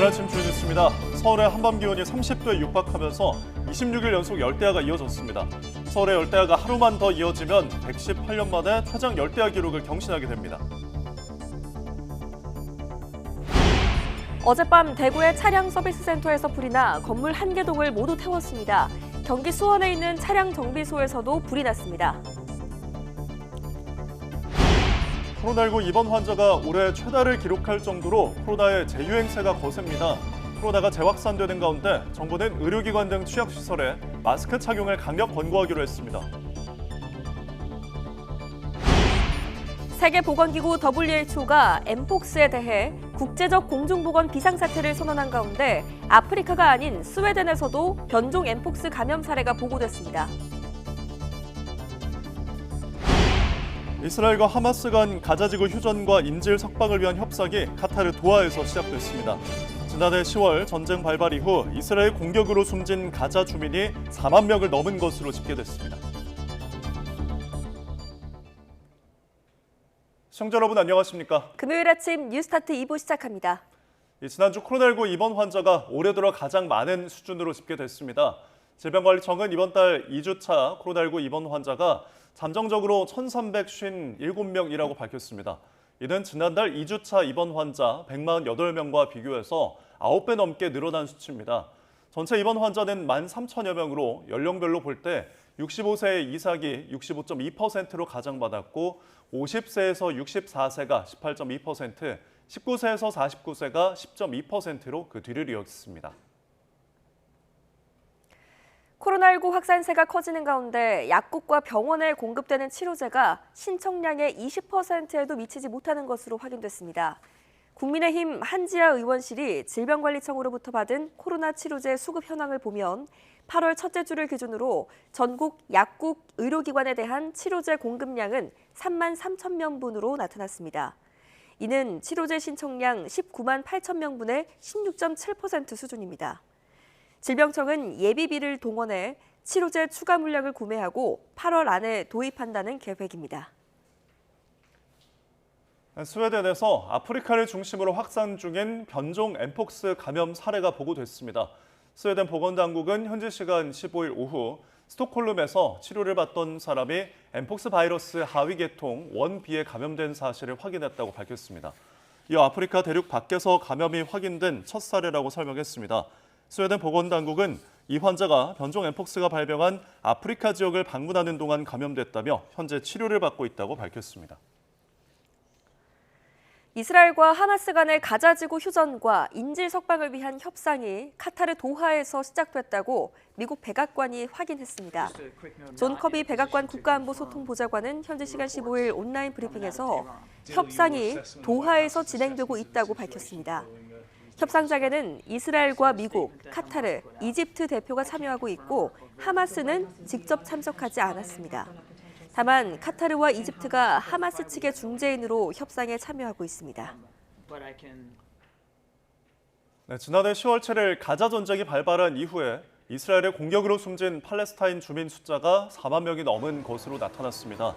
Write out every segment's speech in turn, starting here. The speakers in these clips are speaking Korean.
아침 주요 뉴스입니다. 서울의 한밤 기온이 30도에 육박하면서 26일 연속 열대야가 이어졌습니다. 서울의 열대야가 하루만 더 이어지면 118년 만에 최장 열대야 기록을 경신하게 됩니다. 어젯밤 대구의 차량 서비스 센터에서 불이 나 건물 1개 동을 모두 태웠습니다. 경기 수원에 있는 차량 정비소에서도 불이 났습니다. 코로나19 입원 환자가 올해 최다를 기록할 정도로 코로나의 재유행세가 거셉니다. 코로나가 재확산되는 가운데 정부는 의료기관 등 취약시설에 마스크 착용을 강력 권고하기로 했습니다. 세계보건기구 WHO가 엠폭스에 대해 국제적 공중보건 비상사태를 선언한 가운데 아프리카가 아닌 스웨덴에서도 변종 엠폭스 감염 사례가 보고됐습니다. 이스라엘과 하마스 간 가자지구 휴전과 인질 석방을 위한 협상이 카타르 도하에서 시작됐습니다. 지난해 10월 전쟁 발발 이후 이스라엘 공격으로 숨진 가자 주민이 4만 명을 넘은 것으로 집계됐습니다. 시청자 여러분 안녕하십니까? 금요일 아침 뉴스타트 2부 시작합니다. 지난주 코로나19 입원 환자가 올해 들어 가장 많은 수준으로 집계됐습니다. 질병관리청은 이번 달 2주차 코로나19 입원 환자가 잠정적으로 1,357명이라고 밝혔습니다. 이는 지난달 2주차 입원 환자 148명과 비교해서 9배 넘게 늘어난 수치입니다. 전체 입원 환자는 13,000여 명으로 연령별로 볼 때 65세 이상이 65.2%로 가장 많았고 50세에서 64세가 18.2%, 19세에서 49세가 10.2%로 그 뒤를 이었습니다. 코로나19 확산세가 커지는 가운데 약국과 병원에 공급되는 치료제가 신청량의 20%에도 미치지 못하는 것으로 확인됐습니다. 국민의힘 한지아 의원실이 질병관리청으로부터 받은 코로나 치료제 수급 현황을 보면 8월 첫째 주를 기준으로 전국 약국 의료기관에 대한 치료제 공급량은 3만 3천 명분으로 나타났습니다. 이는 치료제 신청량 19만 8천 명분의 16.7% 수준입니다. 질병청은 예비비를 동원해 치료제 추가 물량을 구매하고 8월 안에 도입한다는 계획입니다. 스웨덴에서 아프리카를 중심으로 확산 중인 변종 엠폭스 감염 사례가 보고됐습니다. 스웨덴 보건당국은 현지 시간 15일 오후 스톡홀름에서 치료를 받던 사람이 엠폭스 바이러스 하위 계통 1B에 감염된 사실을 확인했다고 밝혔습니다. 이어 아프리카 대륙 밖에서 감염이 확인된 첫 사례라고 설명했습니다. 스웨덴 보건당국은 이 환자가 변종 엠폭스가 발병한 아프리카 지역을 방문하는 동안 감염됐다며 현재 치료를 받고 있다고 밝혔습니다. 이스라엘과 하마스 간의 가자지구 휴전과 인질 석방을 위한 협상이 카타르 도하에서 시작됐다고 미국 백악관이 확인했습니다. 존 커비 백악관 국가안보소통보좌관은 현지 시간 15일 온라인 브리핑에서 협상이 도하에서 진행되고 있다고 밝혔습니다. 협상장에는 이스라엘과 미국, 카타르, 이집트 대표가 참여하고 있고 하마스는 직접 참석하지 않았습니다. 다만 카타르와 이집트가 하마스 측의 중재인으로 협상에 참여하고 있습니다. 지난해 10월 7일 가자 전쟁이 발발한 이후에 이스라엘의 공격으로 숨진 팔레스타인 주민 숫자가 4만 명이 넘은 것으로 나타났습니다.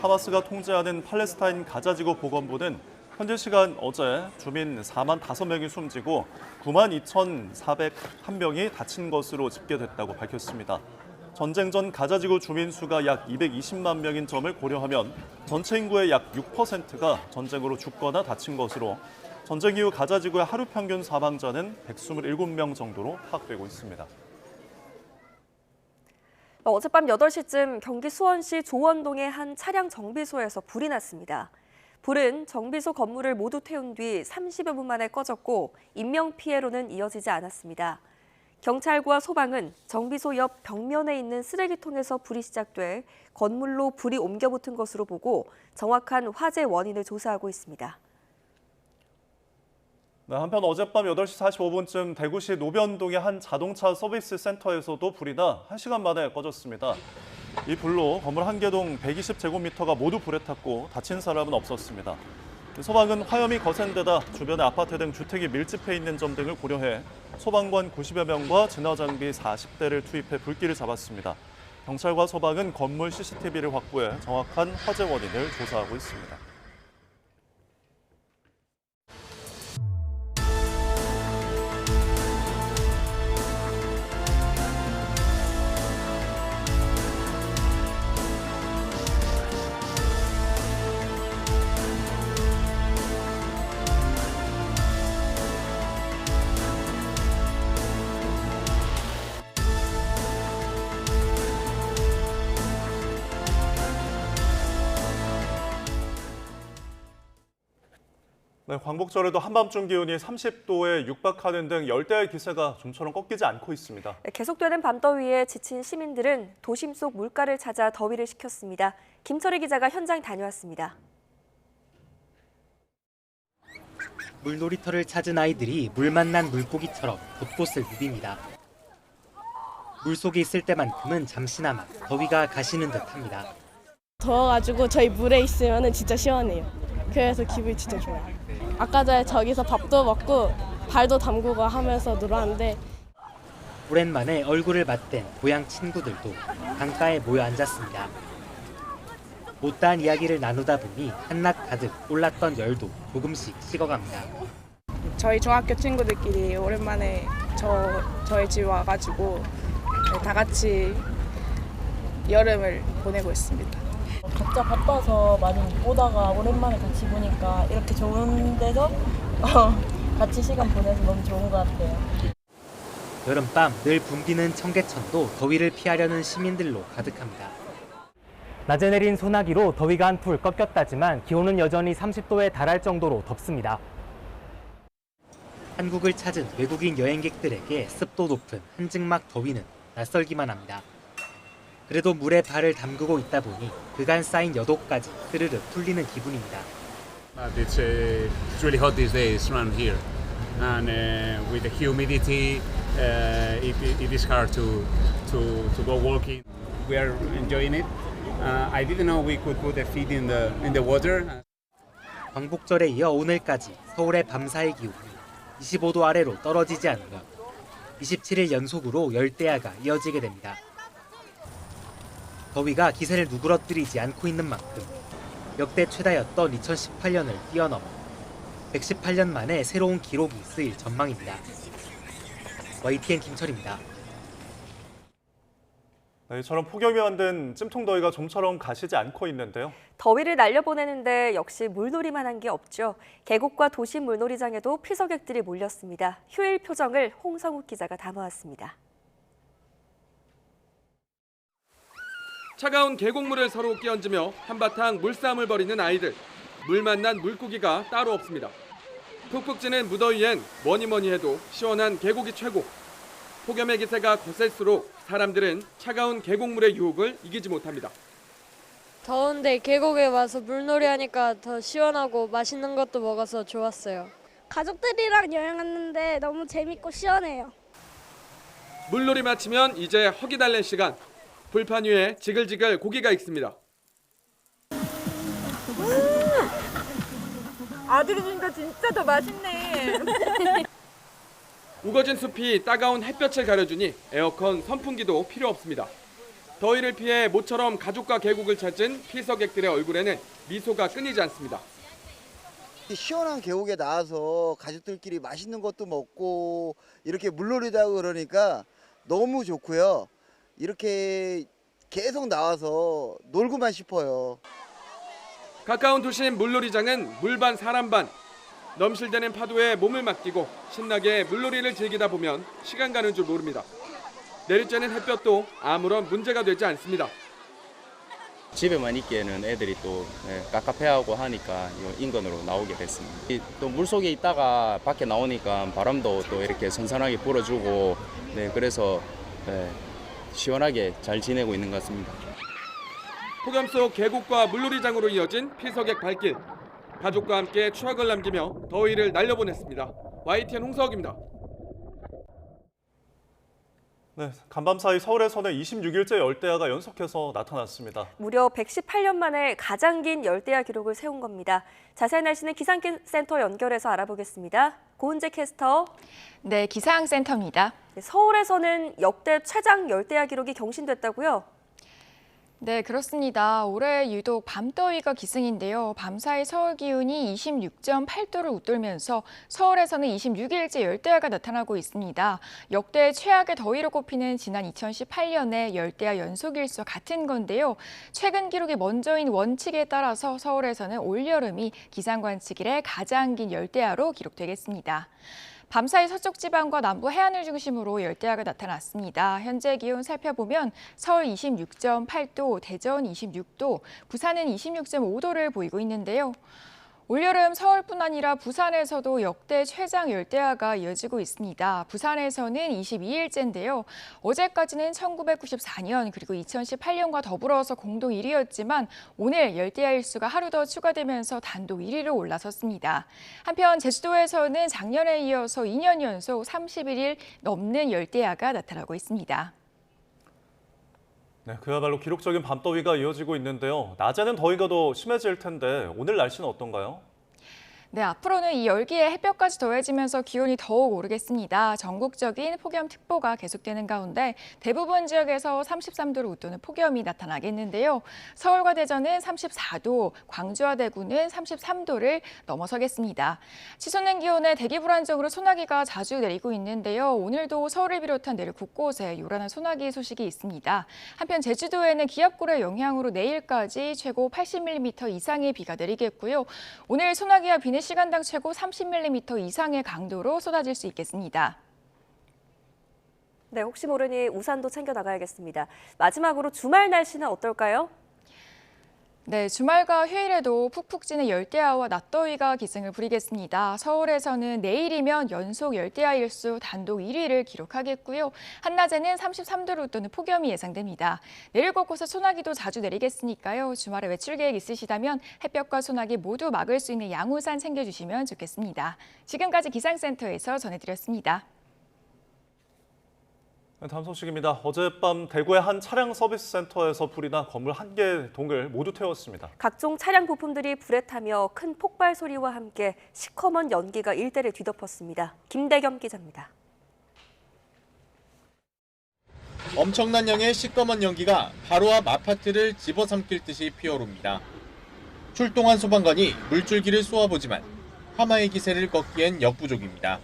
하마스가 통제하는 팔레스타인 가자지구 보건부는 현지 시간 어제 주민 4만 5명이 숨지고 9만 2,401명이 다친 것으로 집계됐다고 밝혔습니다. 전쟁 전 가자지구 주민 수가 약 220만 명인 점을 고려하면 전체 인구의 약 6%가 전쟁으로 죽거나 다친 것으로 전쟁 이후 가자지구의 하루 평균 사망자는 127명 정도로 파악되고 있습니다. 어젯밤 8시쯤 경기 수원시 조원동의 한 차량 정비소에서 불이 났습니다. 불은 정비소 건물을 모두 태운 뒤 30여 분 만에 꺼졌고 인명피해로는 이어지지 않았습니다. 경찰과 소방은 정비소 옆 벽면에 있는 쓰레기통에서 불이 시작돼 건물로 불이 옮겨 붙은 것으로 보고 정확한 화재 원인을 조사하고 있습니다. 한편 어젯밤 8시 45분쯤 대구시 노변동의 한 자동차 서비스 센터에서도 불이 나 1시간 만에 꺼졌습니다. 이 불로 건물 1개 동 120제곱미터가 모두 불에 탔고 다친 사람은 없었습니다. 소방은 화염이 거센 데다 주변에 아파트 등 주택이 밀집해 있는 점 등을 고려해 소방관 90여 명과 진화장비 40대를 투입해 불길을 잡았습니다. 경찰과 소방은 건물 CCTV를 확보해 정확한 화재 원인을 조사하고 있습니다. 네, 광복절에도 한밤중 기온이 30도에 육박하는 등 열대야의 기세가 좀처럼 꺾이지 않고 있습니다. 계속되는 밤더위에 지친 시민들은 도심 속 물가를 찾아 더위를 식혔습니다. 김철희 기자가 현장 다녀왔습니다. 물놀이터를 찾은 아이들이 물 만난 물고기처럼 곳곳을 누빕니다. 물속에 있을 때만큼은 잠시나마 더위가 가시는 듯합니다. 더워가지고 저희 물에 있으면 진짜 시원해요. 그래서 기분이 진짜 좋아요. 아까 전에 저기서 밥도 먹고 발도 담그고 하면서 놀았는데 오랜만에 얼굴을 맞댄 고향 친구들도 강가에 모여 앉았습니다. 못다한 이야기를 나누다 보니 한낮 가득 올랐던 열도 조금씩 식어갑니다. 저희 중학교 친구들끼리 오랜만에 저희 집 와가지고 다 같이 여름을 보내고 있습니다. 각자 바빠서 많이 못 보다가 오랜만에 같이 보니까 이렇게 좋은 데서 같이 시간 보내서 너무 좋은 것 같아요. 여름밤 늘 붐비는 청계천도 더위를 피하려는 시민들로 가득합니다. 낮에 내린 소나기로 더위가 한풀 꺾였다지만 기온은 여전히 30도에 달할 정도로 덥습니다. 한국을 찾은 외국인 여행객들에게 습도 높은 한증막 더위는 낯설기만 합니다. 그래도 물에 발을 담그고 있다 보니 그간 쌓인 여도까지 스르르 풀리는 기분입니다. It's really hot these days around here, and with the humidity, it is hard to go walking. We are enjoying it. I didn't know we could put the feet in the water. 광복절에 이어 오늘까지 서울의 밤사이 기온이 25도 아래로 떨어지지 않으면 27일 연속으로 열대야가 이어지게 됩니다. 더위가 기세를 누그러뜨리지 않고 있는 만큼 역대 최다였던 2018년을 뛰어넘어 118년 만에 새로운 기록이 쓰일 전망입니다. YTN 김철입니다. 네, 이처럼 폭염이 만든 찜통더위가 좀처럼 가시지 않고 있는데요. 더위를 날려보내는데 역시 물놀이만 한 게 없죠. 계곡과 도심 물놀이장에도 피서객들이 몰렸습니다. 휴일 표정을 홍성욱 기자가 담아왔습니다. 차가운 계곡물을 서로 끼얹으며 한바탕 물싸움을 벌이는 아이들. 물 만난 물고기가 따로 없습니다. 푹푹 찌는 무더위엔 뭐니 해도 시원한 계곡이 최고. 폭염의 기세가 거셀수록 사람들은 차가운 계곡물의 유혹을 이기지 못합니다. 더운데 계곡에 와서 물놀이 하니까 더 시원하고 맛있는 것도 먹어서 좋았어요. 가족들이랑 여행 왔는데 너무 재밌고 시원해요. 물놀이 마치면 이제 허기 달랠 시간. 불판 위에 지글지글 고기가 익습니다. 아들이 주니까 진짜 더 맛있네. 우거진 숲이 따가운 햇볕을 가려주니 에어컨, 선풍기도 필요 없습니다. 더위를 피해 모처럼 가족과 계곡을 찾은 피서객들의 얼굴에는 미소가 끊이지 않습니다. 시원한 계곡에 나와서 가족들끼리 맛있는 것도 먹고 이렇게 물놀이도 하고 그러니까 너무 좋고요. 이렇게 계속 나와서 놀고만 싶어요. 가까운 도심 물놀이장은 물반 사람 반. 넘실대는 파도에 몸을 맡기고 신나게 물놀이를 즐기다 보면 시간 가는 줄 모릅니다. 내리쬐는 햇볕도 아무런 문제가 되지 않습니다. 집에만 있기에는 애들이 또 깝깝해하고 하니까 인근으로 나오게 됐습니다. 또 물속에 있다가 밖에 나오니까 바람도 또 이렇게 선선하게 불어주고 그래서 시원하게 잘 지내고 있는 것 같습니다. 폭염 속 계곡과 물놀이장으로 이어진 피서객 발길. 가족과 함께 추억을 남기며 더위를 날려보냈습니다. YTN 홍석입니다. 네, 간밤 사이 서울에서는 26일째 열대야가 연속해서 나타났습니다. 무려 118년 만에 가장 긴 열대야 기록을 세운 겁니다. 자세한 날씨는 기상센터 연결해서 알아보겠습니다. 고은재 캐스터. 네, 기상센터입니다. 서울에서는 역대 최장 열대야 기록이 경신됐다고요? 네, 그렇습니다. 올해 유독 밤더위가 기승인데요. 밤사이 서울 기온이 26.8도를 웃돌면서 서울에서는 26일째 열대야가 나타나고 있습니다. 역대 최악의 더위로 꼽히는 지난 2018년의 열대야 연속일수와 같은 건데요. 최근 기록이 먼저인 원칙에 따라서 서울에서는 올여름이 기상관측 이래 가장 긴 열대야로 기록되겠습니다. 밤사이 서쪽 지방과 남부 해안을 중심으로 열대야가 나타났습니다. 현재 기온 살펴보면 서울 26.8도, 대전 26도, 부산은 26.5도를 보이고 있는데요. 올여름 서울뿐 아니라 부산에서도 역대 최장 열대야가 이어지고 있습니다. 부산에서는 22일째인데요. 어제까지는 1994년 그리고 2018년과 더불어서 공동 1위였지만 오늘 열대야 일수가 하루 더 추가되면서 단독 1위로 올라섰습니다. 한편 제주도에서는 작년에 이어서 2년 연속 31일 넘는 열대야가 나타나고 있습니다. 네, 그야말로 기록적인 밤더위가 이어지고 있는데요. 낮에는 더위가 더 심해질 텐데 오늘 날씨는 어떤가요? 네, 앞으로는 이 열기에 햇볕까지 더해지면서 기온이 더욱 오르겠습니다. 전국적인 폭염특보가 계속되는 가운데 대부분 지역에서 33도를 웃도는 폭염이 나타나겠는데요. 서울과 대전은 34도, 광주와 대구는 33도를 넘어서겠습니다. 치솟는 기온에 대기 불안정으로 소나기가 자주 내리고 있는데요. 오늘도 서울을 비롯한 내륙 곳곳에 요란한 소나기 소식이 있습니다. 한편 제주도에는 기압골의 영향으로 내일까지 최고 80mm 이상의 비가 내리겠고요. 오늘 소나기와 비는 시간당 최고 30mm 이상의 강도로 쏟아질 수 있겠습니다. 네, 혹시 모르니 우산도 챙겨 나가야겠습니다. 마지막으로 주말 날씨는 어떨까요? 네, 주말과 휴일에도 푹푹 찌는 열대야와 낮더위가 기승을 부리겠습니다. 서울에서는 내일이면 연속 열대야 일수 단독 1위를 기록하겠고요. 한낮에는 33도를 웃도는 폭염이 예상됩니다. 내일 곳곳에 소나기도 자주 내리겠으니까요. 주말에 외출 계획 있으시다면 햇볕과 소나기 모두 막을 수 있는 양우산 챙겨주시면 좋겠습니다. 지금까지 기상센터에서 전해드렸습니다. 다음 소식입니다. 어젯밤 대구의 한 차량 서비스 센터에서 불이 나 건물 1개 동을 모두 태웠습니다. 각종 차량 부품들이 불에 타며 큰 폭발 소리와 함께 시커먼 연기가 일대를 뒤덮었습니다. 김대겸 기자입니다. 엄청난 양의 시꺼먼 연기가 바로 앞 아파트를 집어삼킬 듯이 피어오릅니다. 출동한 소방관이 물줄기를 쏘아보지만 화마의 기세를 꺾기엔 역부족입니다.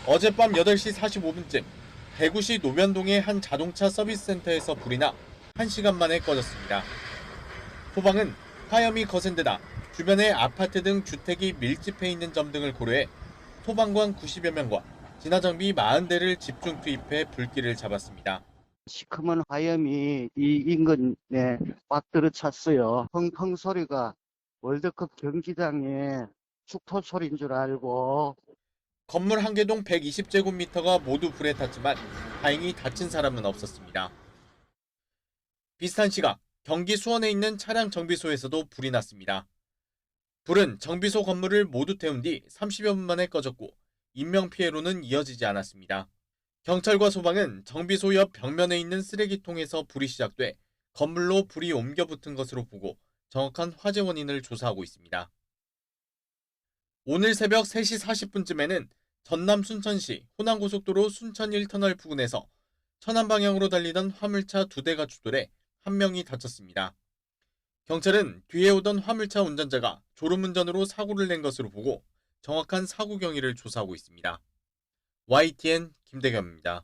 어젯밤 8시 45분쯤 대구시 노면동의 한 자동차 서비스 센터에서 불이 나 1시간 만에 꺼졌습니다. 소방은 화염이 거센 데다 주변에 아파트 등 주택이 밀집해 있는 점 등을 고려해 소방관 90여 명과 진화장비 40대를 집중 투입해 불길을 잡았습니다. 시커먼 화염이 이 인근에 막 들어찼어요. 펑펑 소리가 월드컵 경기장의 축포 소리인 줄 알고. 건물 1개동 120제곱미터가 모두 불에 탔지만 다행히 다친 사람은 없었습니다. 비슷한 시각 경기 수원에 있는 차량 정비소에서도 불이 났습니다. 불은 정비소 건물을 모두 태운 뒤 30여 분 만에 꺼졌고 인명피해로는 이어지지 않았습니다. 경찰과 소방은 정비소 옆 벽면에 있는 쓰레기통에서 불이 시작돼 건물로 불이 옮겨 붙은 것으로 보고 정확한 화재 원인을 조사하고 있습니다. 오늘 새벽 3시 40분쯤에는 전남 순천시 호남고속도로 순천 1터널 부근에서 천안 방향으로 달리던 화물차 2대가 추돌해 1명이 다쳤습니다. 경찰은 뒤에 오던 화물차 운전자가 졸음운전으로 사고를 낸 것으로 보고 정확한 사고 경위를 조사하고 있습니다. YTN 김대겸입니다.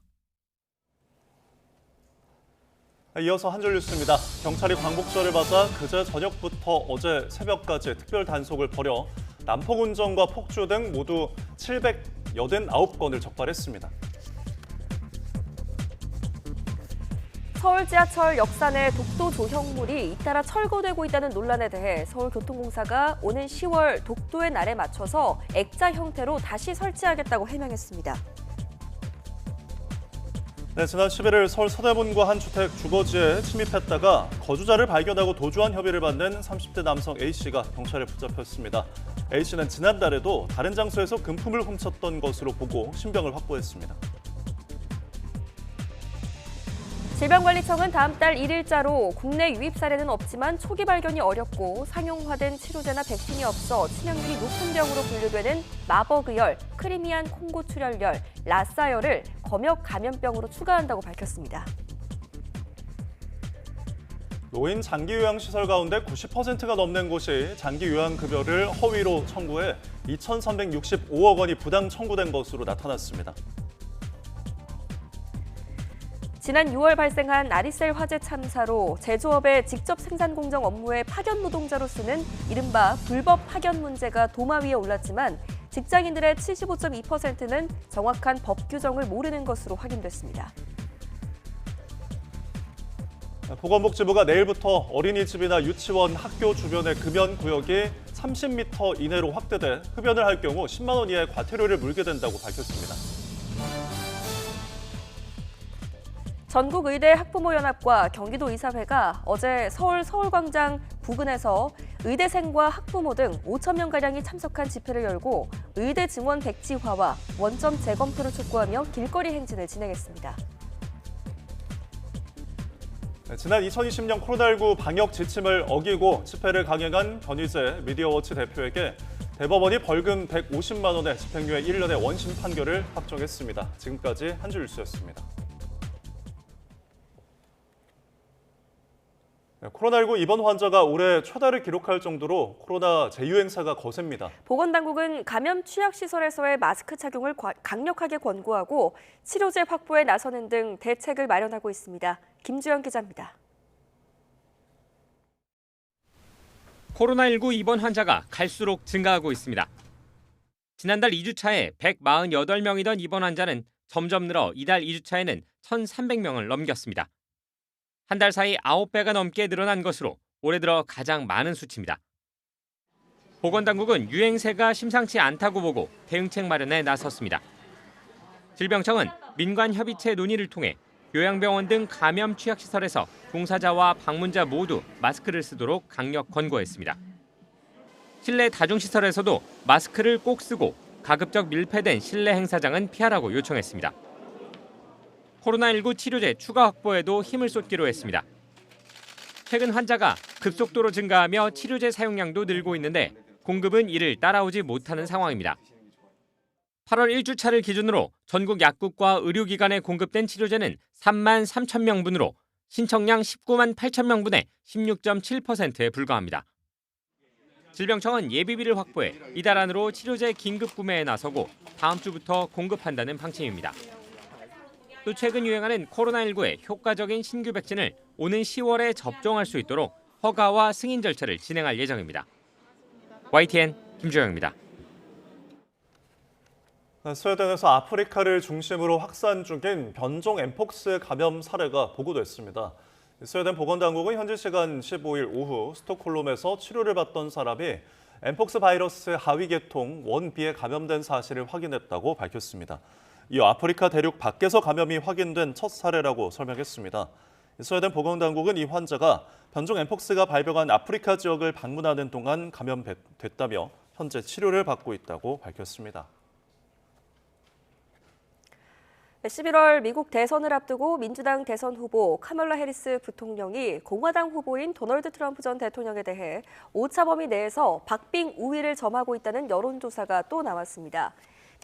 이어서 한 줄 뉴스입니다. 경찰이 광복절을 맞아 그제 저녁부터 어제 새벽까지 특별 단속을 벌여 난폭 운전과 폭주 등 모두 789건을 적발했습니다. 서울 지하철 역산의 독도 조형물이 잇따라 철거되고 있다는 논란에 대해 서울교통공사가 오는 10월 독도의 날에 맞춰서 액자 형태로 다시 설치하겠다고 해명했습니다. 네, 지난 11일 서울 서대문구 한 주택 주거지에 침입했다가 거주자를 발견하고 도주한 혐의를 받는 30대 남성 A씨가 경찰에 붙잡혔습니다. A씨는 지난달에도 다른 장소에서 금품을 훔쳤던 것으로 보고 신병을 확보했습니다. 질병관리청은 다음 달 1일자로 국내 유입 사례는 없지만 초기 발견이 어렵고 상용화된 치료제나 백신이 없어 치명률이 높은 병으로 분류되는 마버그열, 크리미안 콩고 출혈열, 라사열을 검역 감염병으로 추가한다고 밝혔습니다. 노인 장기 요양시설 가운데 90%가 넘는 곳이 장기 요양급여를 허위로 청구해 2,365억 원이 부당 청구된 것으로 나타났습니다. 지난 6월 발생한 아리셀 화재 참사로 제조업의 직접 생산 공정 업무에 파견 노동자로 쓰는 이른바 불법 파견 문제가 도마 위에 올랐지만 직장인들의 75.2%는 정확한 법 규정을 모르는 것으로 확인됐습니다. 보건복지부가 내일부터 어린이집이나 유치원, 학교 주변의 금연 구역이 30m 이내로 확대돼 흡연을 할 경우 10만 원 이하의 과태료를 물게 된다고 밝혔습니다. 전국의대 학부모연합과 경기도이사회가 어제 서울광장 부근에서 의대생과 학부모 등 5천 명가량이 참석한 집회를 열고 의대 증원 백지화와 원점 재검토를 촉구하며 길거리 행진을 진행했습니다. 지난 2020년 코로나19 방역 지침을 어기고 집회를 강행한 변희재 미디어워치 대표에게 대법원이 벌금 150만 원에 집행유예 1년의 원심 판결을 확정했습니다. 지금까지 한 줄 뉴스였습니다. 코로나19 입원 환자가 올해 최다를 기록할 정도로 코로나 재유행세가 거셉니다. 보건당국은 감염 취약시설에서의 마스크 착용을 강력하게 권고하고 치료제 확보에 나서는 등 대책을 마련하고 있습니다. 김주영 기자입니다. 코로나19 입원 환자가 갈수록 증가하고 있습니다. 지난달 2주차에 148명이던 입원 환자는 점점 늘어 이달 2주차에는 1,300명을 넘겼습니다. 한 달 사이 9배가 넘게 늘어난 것으로 올해 들어 가장 많은 수치입니다. 보건당국은 유행세가 심상치 않다고 보고 대응책 마련에 나섰습니다. 질병청은 민관협의체 논의를 통해 요양병원 등 감염 취약시설에서 종사자와 방문자 모두 마스크를 쓰도록 강력 권고했습니다. 실내 다중시설에서도 마스크를 꼭 쓰고 가급적 밀폐된 실내 행사장은 피하라고 요청했습니다. 코로나19 치료제 추가 확보에도 힘을 쏟기로 했습니다. 최근 환자가 급속도로 증가하며 치료제 사용량도 늘고 있는데 공급은 이를 따라오지 못하는 상황입니다. 8월 1주차를 기준으로 전국 약국과 의료기관에 공급된 치료제는 3만 3천 명분으로 신청량 19만 8천 명분의 16.7%에 불과합니다. 질병청은 예비비를 확보해 이달 안으로 치료제 긴급 구매에 나서고 다음 주부터 공급한다는 방침입니다. 또 최근 유행하는 코로나19의 효과적인 신규 백신을 오는 10월에 접종할 수 있도록 허가와 승인 절차를 진행할 예정입니다. YTN 김주영입니다. 스웨덴에서 아프리카를 중심으로 확산 중인 변종 엠폭스 감염 사례가 보고됐습니다. 스웨덴 보건당국은 현지 시간 15일 오후 스톡홀름에서 치료를 받던 사람이 엠폭스 바이러스 하위 계통 1B에 감염된 사실을 확인했다고 밝혔습니다. 이어 아프리카 대륙 밖에서 감염이 확인된 첫 사례라고 설명했습니다. 스웨덴 보건당국은 이 환자가 변종 엠폭스가 발병한 아프리카 지역을 방문하는 동안 감염됐다며 현재 치료를 받고 있다고 밝혔습니다. 11월 미국 대선을 앞두고 민주당 대선 후보 카멀라 해리스 부통령이 공화당 후보인 도널드 트럼프 전 대통령에 대해 오차 범위 내에서 박빙 우위를 점하고 있다는 여론조사가 또 나왔습니다.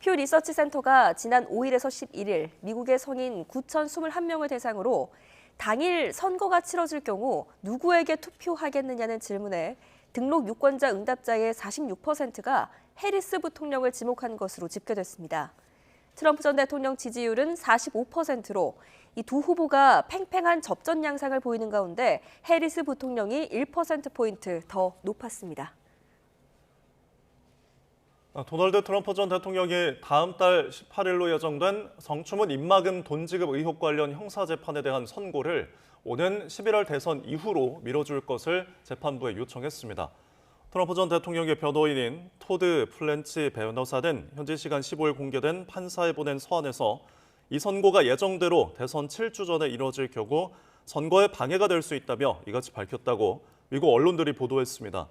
퓨 리서치 센터가 지난 5일에서 11일 미국의 성인 9,021명을 대상으로 당일 선거가 치러질 경우 누구에게 투표하겠느냐는 질문에 등록 유권자 응답자의 46%가 해리스 부통령을 지목한 것으로 집계됐습니다. 트럼프 전 대통령 지지율은 45%로 이 두 후보가 팽팽한 접전 양상을 보이는 가운데 해리스 부통령이 1%포인트 더 높았습니다. 도널드 트럼프 전 대통령이 다음 달 18일로 예정된 성추문 입막음 돈 지급 의혹 관련 형사재판에 대한 선고를 오는 11월 대선 이후로 미뤄줄 것을 재판부에 요청했습니다. 트럼프 전 대통령의 변호인인 토드 플랜치 변호사는 현지 시간 15일 공개된 판사에 보낸 서한에서 이 선고가 예정대로 대선 7주 전에 이뤄질 경우 선거에 방해가 될 수 있다며 이같이 밝혔다고 미국 언론들이 보도했습니다.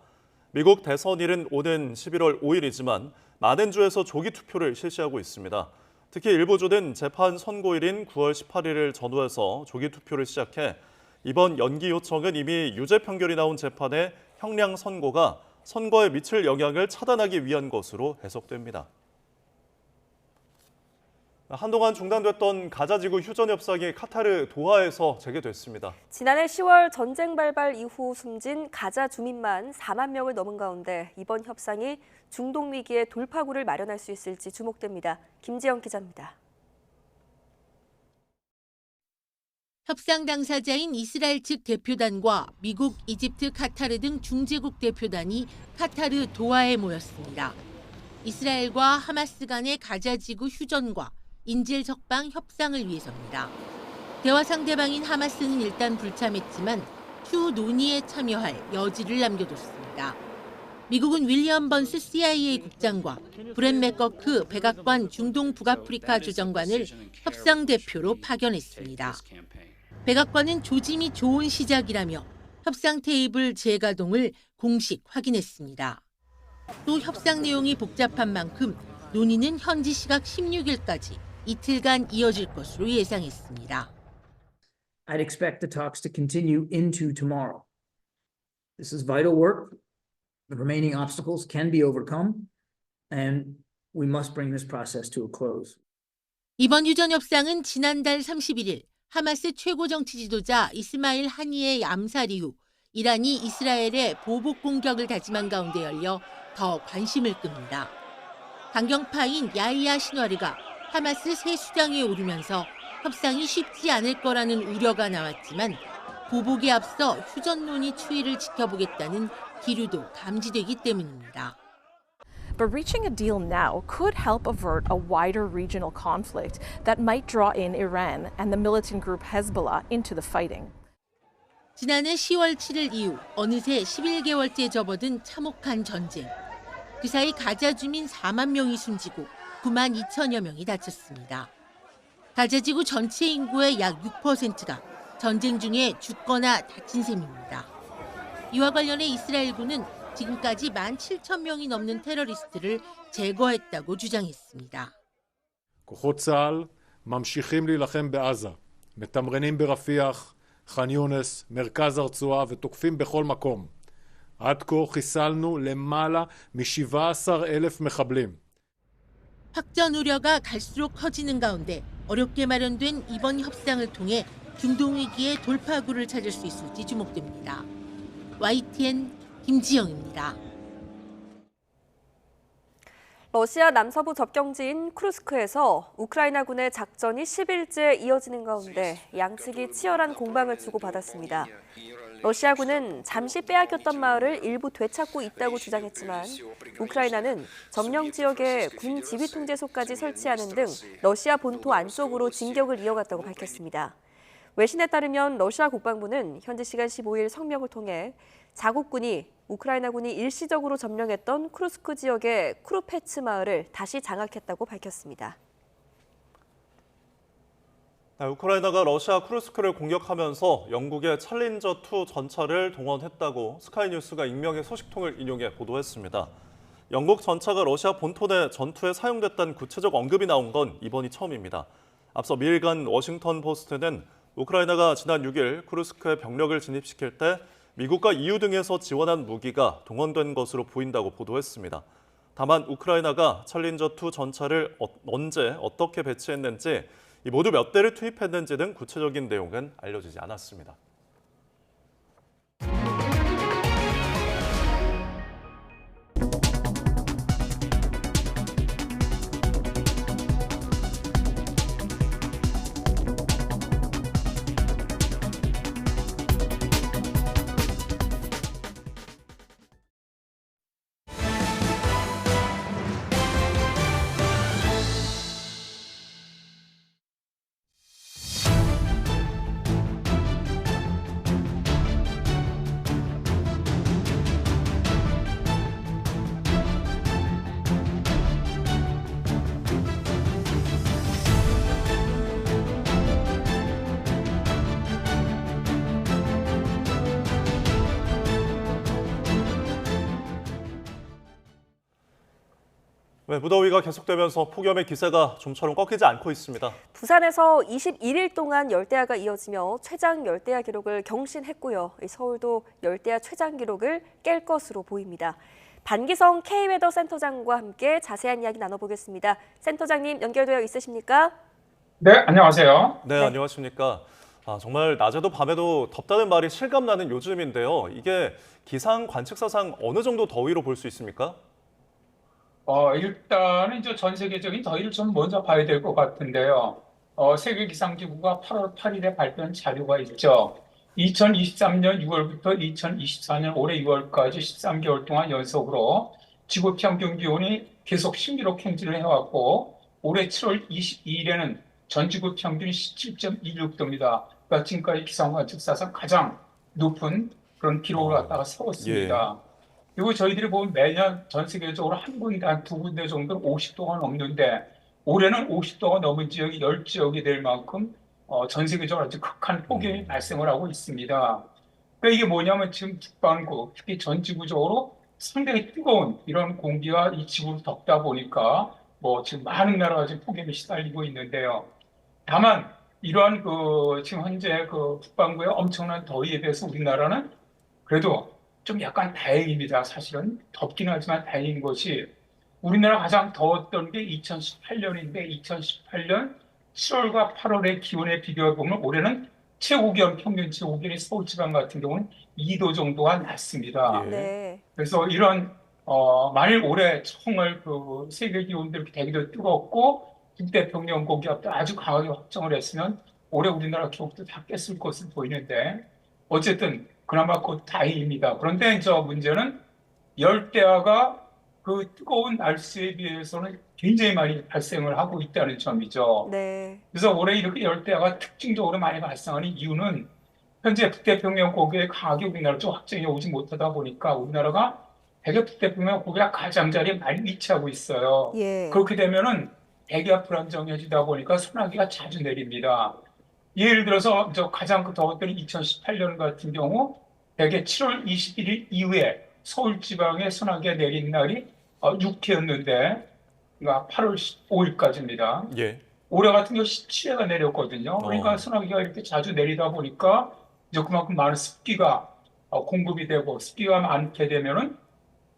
미국 대선일은 오는 11월 5일이지만 많은 주에서 조기 투표를 실시하고 있습니다. 특히 일부 주는 재판 선고일인 9월 18일을 전후해서 조기 투표를 시작해 이번 연기 요청은 이미 유죄 판결이 나온 재판의 형량 선고가 선거에 미칠 영향을 차단하기 위한 것으로 해석됩니다. 한동안 중단됐던 가자지구 휴전 협상이 카타르 도하에서 재개됐습니다. 지난해 10월 전쟁 발발 이후 숨진 가자 주민만 4만 명을 넘은 가운데 이번 협상이 중동 위기의 돌파구를 마련할 수 있을지 주목됩니다. 김지영 기자입니다. 협상 당사자인 이스라엘 측 대표단과 미국, 이집트, 카타르 등 중재국 대표단이 카타르 도하에 모였습니다. 이스라엘과 하마스 간의 가자지구 휴전과 인질 석방 협상을 위해서입니다. 대화 상대방인 하마스는 일단 불참했지만 추후 논의에 참여할 여지를 남겨뒀습니다. 미국은 윌리엄 번스 CIA 국장과 브렛 맥거크 백악관 중동 북아프리카 주정관을 협상 대표로 파견했습니다. 백악관은 조짐이 좋은 시작이라며 협상 테이블 재가동을 공식 확인했습니다. 또 협상 내용이 복잡한 만큼 논의는 현지 시각 16일까지 이틀간 이어질 것으로 예상했습니다. I'd expect the talks to continue into tomorrow. This is vital work. The remaining obstacles can be overcome, and we must bring this process to a close. 이번 휴전 협상은 지난달 31일 하마스 최고 정치 지도자 이스마일 하니의 암살 이후 이란이 이스라엘에 보복 공격을 다짐한 가운데 열려 더 관심을 끕니다. 강경파인 야히야 신와르가 하마스 새 수장에 오르면서 협상이 쉽지 않을 거라는 우려가 나왔지만 보복에 앞서 휴전론이 추이를 지켜보겠다는 기류도 감지되기 때문입니다. But reaching a deal now could help avert a wider regional conflict that might draw in Iran and the militant group Hezbollah into the fighting. 지난해 10월 7일 이후 어느새 11개월째 접어든 참혹한 전쟁. 그 사이 가자 주민 4만 명이 숨지고 9만 2천여 명이 다쳤습니다. 가자 지구 전체 인구의 약 6%가 전쟁 중에 죽거나 다친 셈입니다. 이와 관련해 이스라엘군은 지금까지 17,000명이 넘는 테러리스트를 제거했다고 주장했습니다. כוחות צה"ל ממשיכים להילחם בעזה, מתמרנים ברפיח, ח'אן יונס, מרכז הרצועה ותוקפים בכל מקום. עד כה חיסלנו למעלה מ-17,000 מחבלים. 확전 우려가 갈수록 커지는 가운데 어렵게 마련된 이번 협상을 통해 중동 위기의 돌파구를 찾을 수 있을지 주목됩니다. YTN 김지영입니다. 러시아 남서부 접경지인 쿠르스크에서 우크라이나군의 작전이 10일째 이어지는 가운데 양측이 치열한 공방을 주고받았습니다. 러시아군은 잠시 빼앗겼던 마을을 일부 되찾고 있다고 주장했지만 우크라이나는 점령 지역에 군 지휘통제소까지 설치하는 등 러시아 본토 안쪽으로 진격을 이어갔다고 밝혔습니다. 외신에 따르면 러시아 국방부는 현지 시간 15일 성명을 통해 자국군이 우크라이나군이 일시적으로 점령했던 쿠르스크 지역의 쿠르페츠 마을을 다시 장악했다고 밝혔습니다. 우크라이나가 러시아 쿠르스크를 공격하면서 영국의 챌린저2 전차를 동원했다고 스카이뉴스가 익명의 소식통을 인용해 보도했습니다. 영국 전차가 러시아 본토 내 전투에 사용됐다는 구체적 언급이 나온 건 이번이 처음입니다. 앞서 미일간 워싱턴 포스트는 우크라이나가 지난 6일 쿠르스크에 병력을 진입시킬 때 미국과 EU 등에서 지원한 무기가 동원된 것으로 보인다고 보도했습니다. 다만 우크라이나가 챌린저2 전차를 언제 어떻게 배치했는지 모두 몇 대를 투입했는지 등 구체적인 내용은 알려지지 않았습니다. 무더위가 계속되면서 폭염의 기세가 좀처럼 꺾이지 않고 있습니다. 부산에서 21일 동안 열대야가 이어지며 최장 열대야 기록을 경신했고요. 서울도 열대야 최장 기록을 깰 것으로 보입니다. 반기성 K웨더 센터장과 함께 자세한 이야기 나눠보겠습니다. 센터장님 연결되어 있으십니까? 네, 안녕하세요. 네, 안녕하십니까. 정말 낮에도 밤에도 덥다는 말이 실감나는 요즘인데요. 이게 기상 관측사상 어느 정도 더위로 볼 수 있습니까? 일단은 이제 전 세계적인 더위를 좀 먼저 봐야 될 것 같은데요. 세계기상기구가 8월 8일에 발표한 자료가 있죠. 2023년 6월부터 2024년 올해 6월까지 13개월 동안 연속으로 지구 평균 기온이 계속 신기록 행진을 해왔고 올해 7월 22일에는 전 지구 평균이 17.26도입니다. 그러니까 지금까지 기상 관측사상 가장 높은 그런 기록을 갖다가 세웠습니다. 그리고 저희들이 보면 매년 전 세계적으로 한 군데, 한 두 군데 정도는 50도가 넘는데 올해는 50도가 넘은 지역이 10지역이 될 만큼 전 세계적으로 아주 극한 폭염이 발생을 하고 있습니다. 그러니까 이게 뭐냐면 지금 북반구, 특히 전 지구적으로 상당히 뜨거운 이런 공기가 이 지구를 덮다 보니까 뭐 지금 많은 나라가 지금 폭염에 시달리고 있는데요. 다만 이러한 지금 현재 북반구의 엄청난 더위에 비해서 우리나라는 그래도 좀 약간 다행입니다. 사실은 덥긴 하지만 다행인 것이 우리나라 가장 더웠던 게 2018년인데 2018년 7월과 8월의 기온에 비교해 보면 올해는 최고기온 평균 최고기온이 서울지방 같은 경우는 2도 정도가 낮습니다. 네. 그래서 이런 만일 올해 정말 세계 기온도 이렇게 되기도 뜨겁고 북태평양 고기압도 아주 강하게 확정을 했으면 올해 우리나라 기록도 다 깼을 것으로 보이는데 어쨌든 그나마 곧 다행입니다. 그런데 이제 문제는 열대야가 그 뜨거운 날씨에 비해서는 굉장히 많이 발생을 하고 있다는 점이죠. 네. 그래서 올해 이렇게 열대야가 특징적으로 많이 발생하는 이유는 현재 북태평양 고기에 강하게 우리나라 쪽 확정이 오지 못하다 보니까 우리나라가 대개 북태평양 고기가 가장자리에 많이 위치하고 있어요. 예. 그렇게 되면은 대기가 불안정해지다 보니까 소나기가 자주 내립니다. 예를 들어서 가장 더웠던 2018년 같은 경우 대개 7월 21일 이후에 서울 지방에 소나기가 내린 날이 6회였는데 그러니까 8월 15일까지입니다. 예. 올해 같은 경우 17회가 내렸거든요. 그러니까 소나기가 이렇게 자주 내리다 보니까 이제 그만큼 많은 습기가 공급이 되고 습기가 많게 되면은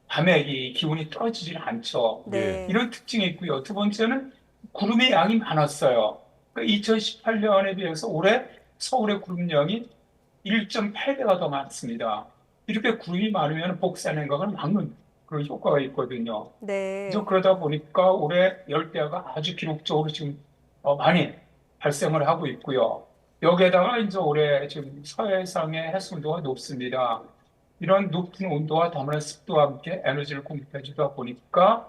밤에 이 기온이 떨어지질 않죠. 네. 이런 특징이 있고요. 두 번째는 구름의 양이 많았어요. 그러니까 2018년에 비해서 올해 서울의 구름량이 1.8배가 더 많습니다. 이렇게 구름이 많으면 복사 냉각을 막는 그런 효과가 있거든요. 네. 그래서 그러다 보니까 올해 열대야가 아주 기록적으로 지금 많이 발생을 하고 있고요. 여기에다가 이제 올해 지금 서해상의 해수 온도가 높습니다. 이런 높은 온도와 더불어 습도와 함께 에너지를 공급해주다 보니까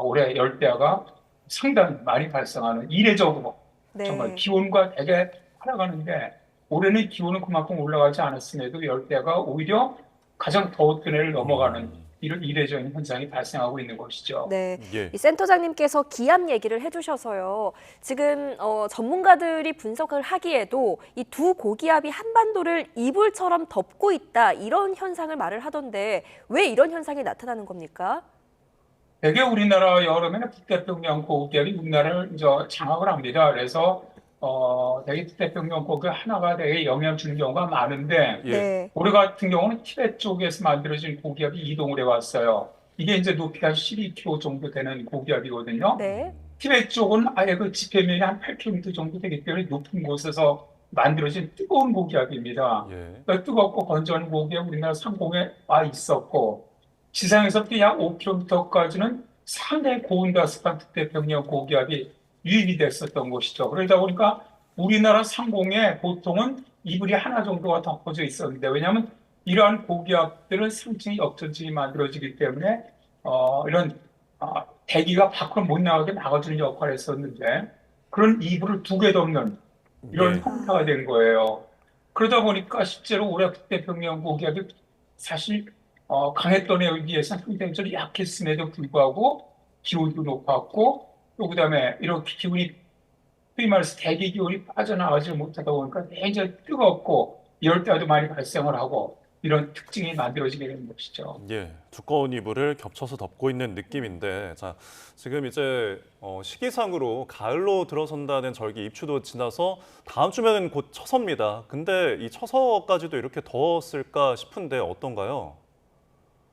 올해 열대야가 상당히 많이 발생하는 이례적으로 네. 정말 기온과 되게 올라가는데 올해는 기온은 그만큼 올라가지 않았음에도 열대야가 오히려 가장 더웠던 해를 넘어가는 이런 이례적인 현상이 발생하고 있는 것이죠. 네, 예. 이 센터장님께서 기압 얘기를 해주셔서요. 지금 전문가들이 분석을 하기에도 이 두 고기압이 한반도를 이불처럼 덮고 있다 이런 현상을 말을 하던데 왜 이런 현상이 나타나는 겁니까? 대개 우리나라 여름에는 북태평양 고기압이 우리나라를 이제 장악을 합니다. 그래서 대개 북태평양 고기 하나가 되게 영향을 주는 경우가 많은데 네. 올해 같은 경우는 티베트 쪽에서 만들어진 고기압이 이동을 해왔어요. 이게 이제 높이가 12km 정도 되는 고기압이거든요. 네. 티베트 쪽은 아예 그 지표면이 한 8km 정도 되기 때문에 높은 곳에서 만들어진 뜨거운 고기압입니다. 그러니까 뜨겁고 건조한 고기압이 우리나라 상공에 와 있었고 지상에서부터 약 5km까지는 상당히 고온가스판 북태평양 고기압이 유입이 됐었던 것이죠. 그러다 보니까 우리나라 상공에 보통은 이불이 하나 정도가 덮어져 있었는데 왜냐하면 이러한 고기압들은 상층이 역전층이 만들어지기 때문에 이런 대기가 밖으로 못 나가게 막아주는 역할을 했었는데 그런 이불을 두 개 덮는 이런 형태가 된 거예요. 그러다 보니까 실제로 올해 북태평양 고기압이 사실 강했던 해에 비해서 상대적으로 약했음에도 불구하고 기온도 높았고 또 그다음에 이렇게 기온이 소위 말해서 대기 기온이 빠져나가지 못하다 보니까 굉장히 뜨겁고 열대야도 많이 발생을 하고 이런 특징이 만들어지게 되는 것이죠. 예, 두꺼운 이불을 겹쳐서 덮고 있는 느낌인데, 자, 지금 이제 시기상으로 가을로 들어선다는 절기 입추도 지나서 다음 주면은 곧 처서입니다. 근데 이 처서까지도 이렇게 더웠을까 싶은데 어떤가요?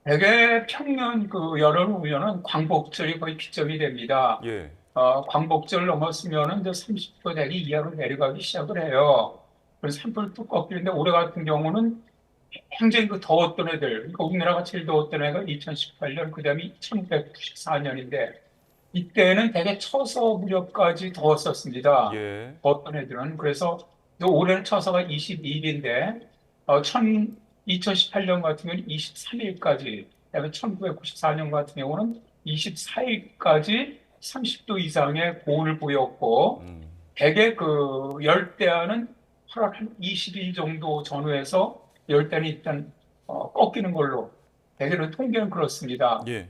대개 평년 열흘 후면은 광복절이 거의 기점이 됩니다. 예. 광복절 넘었으면은 이제 30도 대기 이하로 내려가기 시작을 해요. 그래서 산불 뚝 꺾이는데 올해 같은 경우는 굉장히 더웠던 애들, 그러니까 우리나라가 제일 더웠던 애가 2018년, 그 다음에 1994년인데 이때는 대개 처서 무렵까지 더웠었습니다. 예. 더웠던 애들은. 그래서 올해는 처서가 22일인데 2018년 같은 경우는 23일까지, 그다음에 1994년 같은 경우는 24일까지 30도 이상의 고온을 보였고 대개 열대야는 8월 한 20일 정도 전후에서 열대야는 일단 꺾이는 걸로 대개는 통계는 그렇습니다. 예.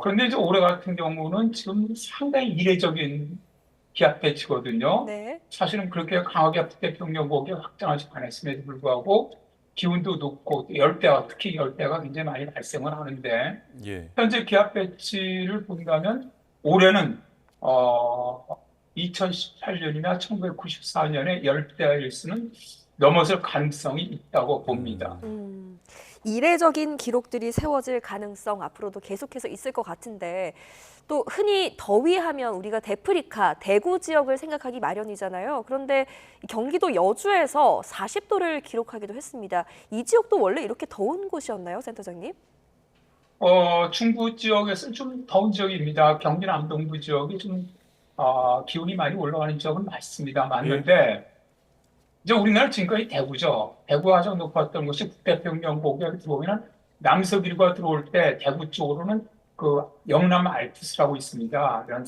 그런데 이제 올해 같은 경우는 지금 상당히 이례적인 기압 배치거든요. 네. 사실은 그렇게 강하게 북태평양고기에 확장하지 않았음에도 불구하고 기온도 높고 열대와 특히 열대가 굉장히 많이 발생을 하는데 예. 현재 기압 배치를 본다면 올해는 2018년이나 1994년의 열대야 일수는 넘어설 가능성이 있다고 봅니다. 이례적인 기록들이 세워질 가능성 앞으로도 계속해서 있을 것 같은데 또 흔히 더위하면 우리가 데프리카, 대구 지역을 생각하기 마련이잖아요. 그런데 경기도 여주에서 40도를 기록하기도 했습니다. 이 지역도 원래 이렇게 더운 곳이었나요, 센터장님? 중부 지역에서는 좀 더운 지역입니다. 경기 남동부 지역이 좀 기온이 많이 올라가는 지역은 맞는데 이제 우리나라 지금까지 대구죠. 대구가 가장 높았던 것이 북태평양 고기가 들어오면 남서비류가 들어올 때 대구 쪽으로는 그 영남 알프스라고 있습니다. 이런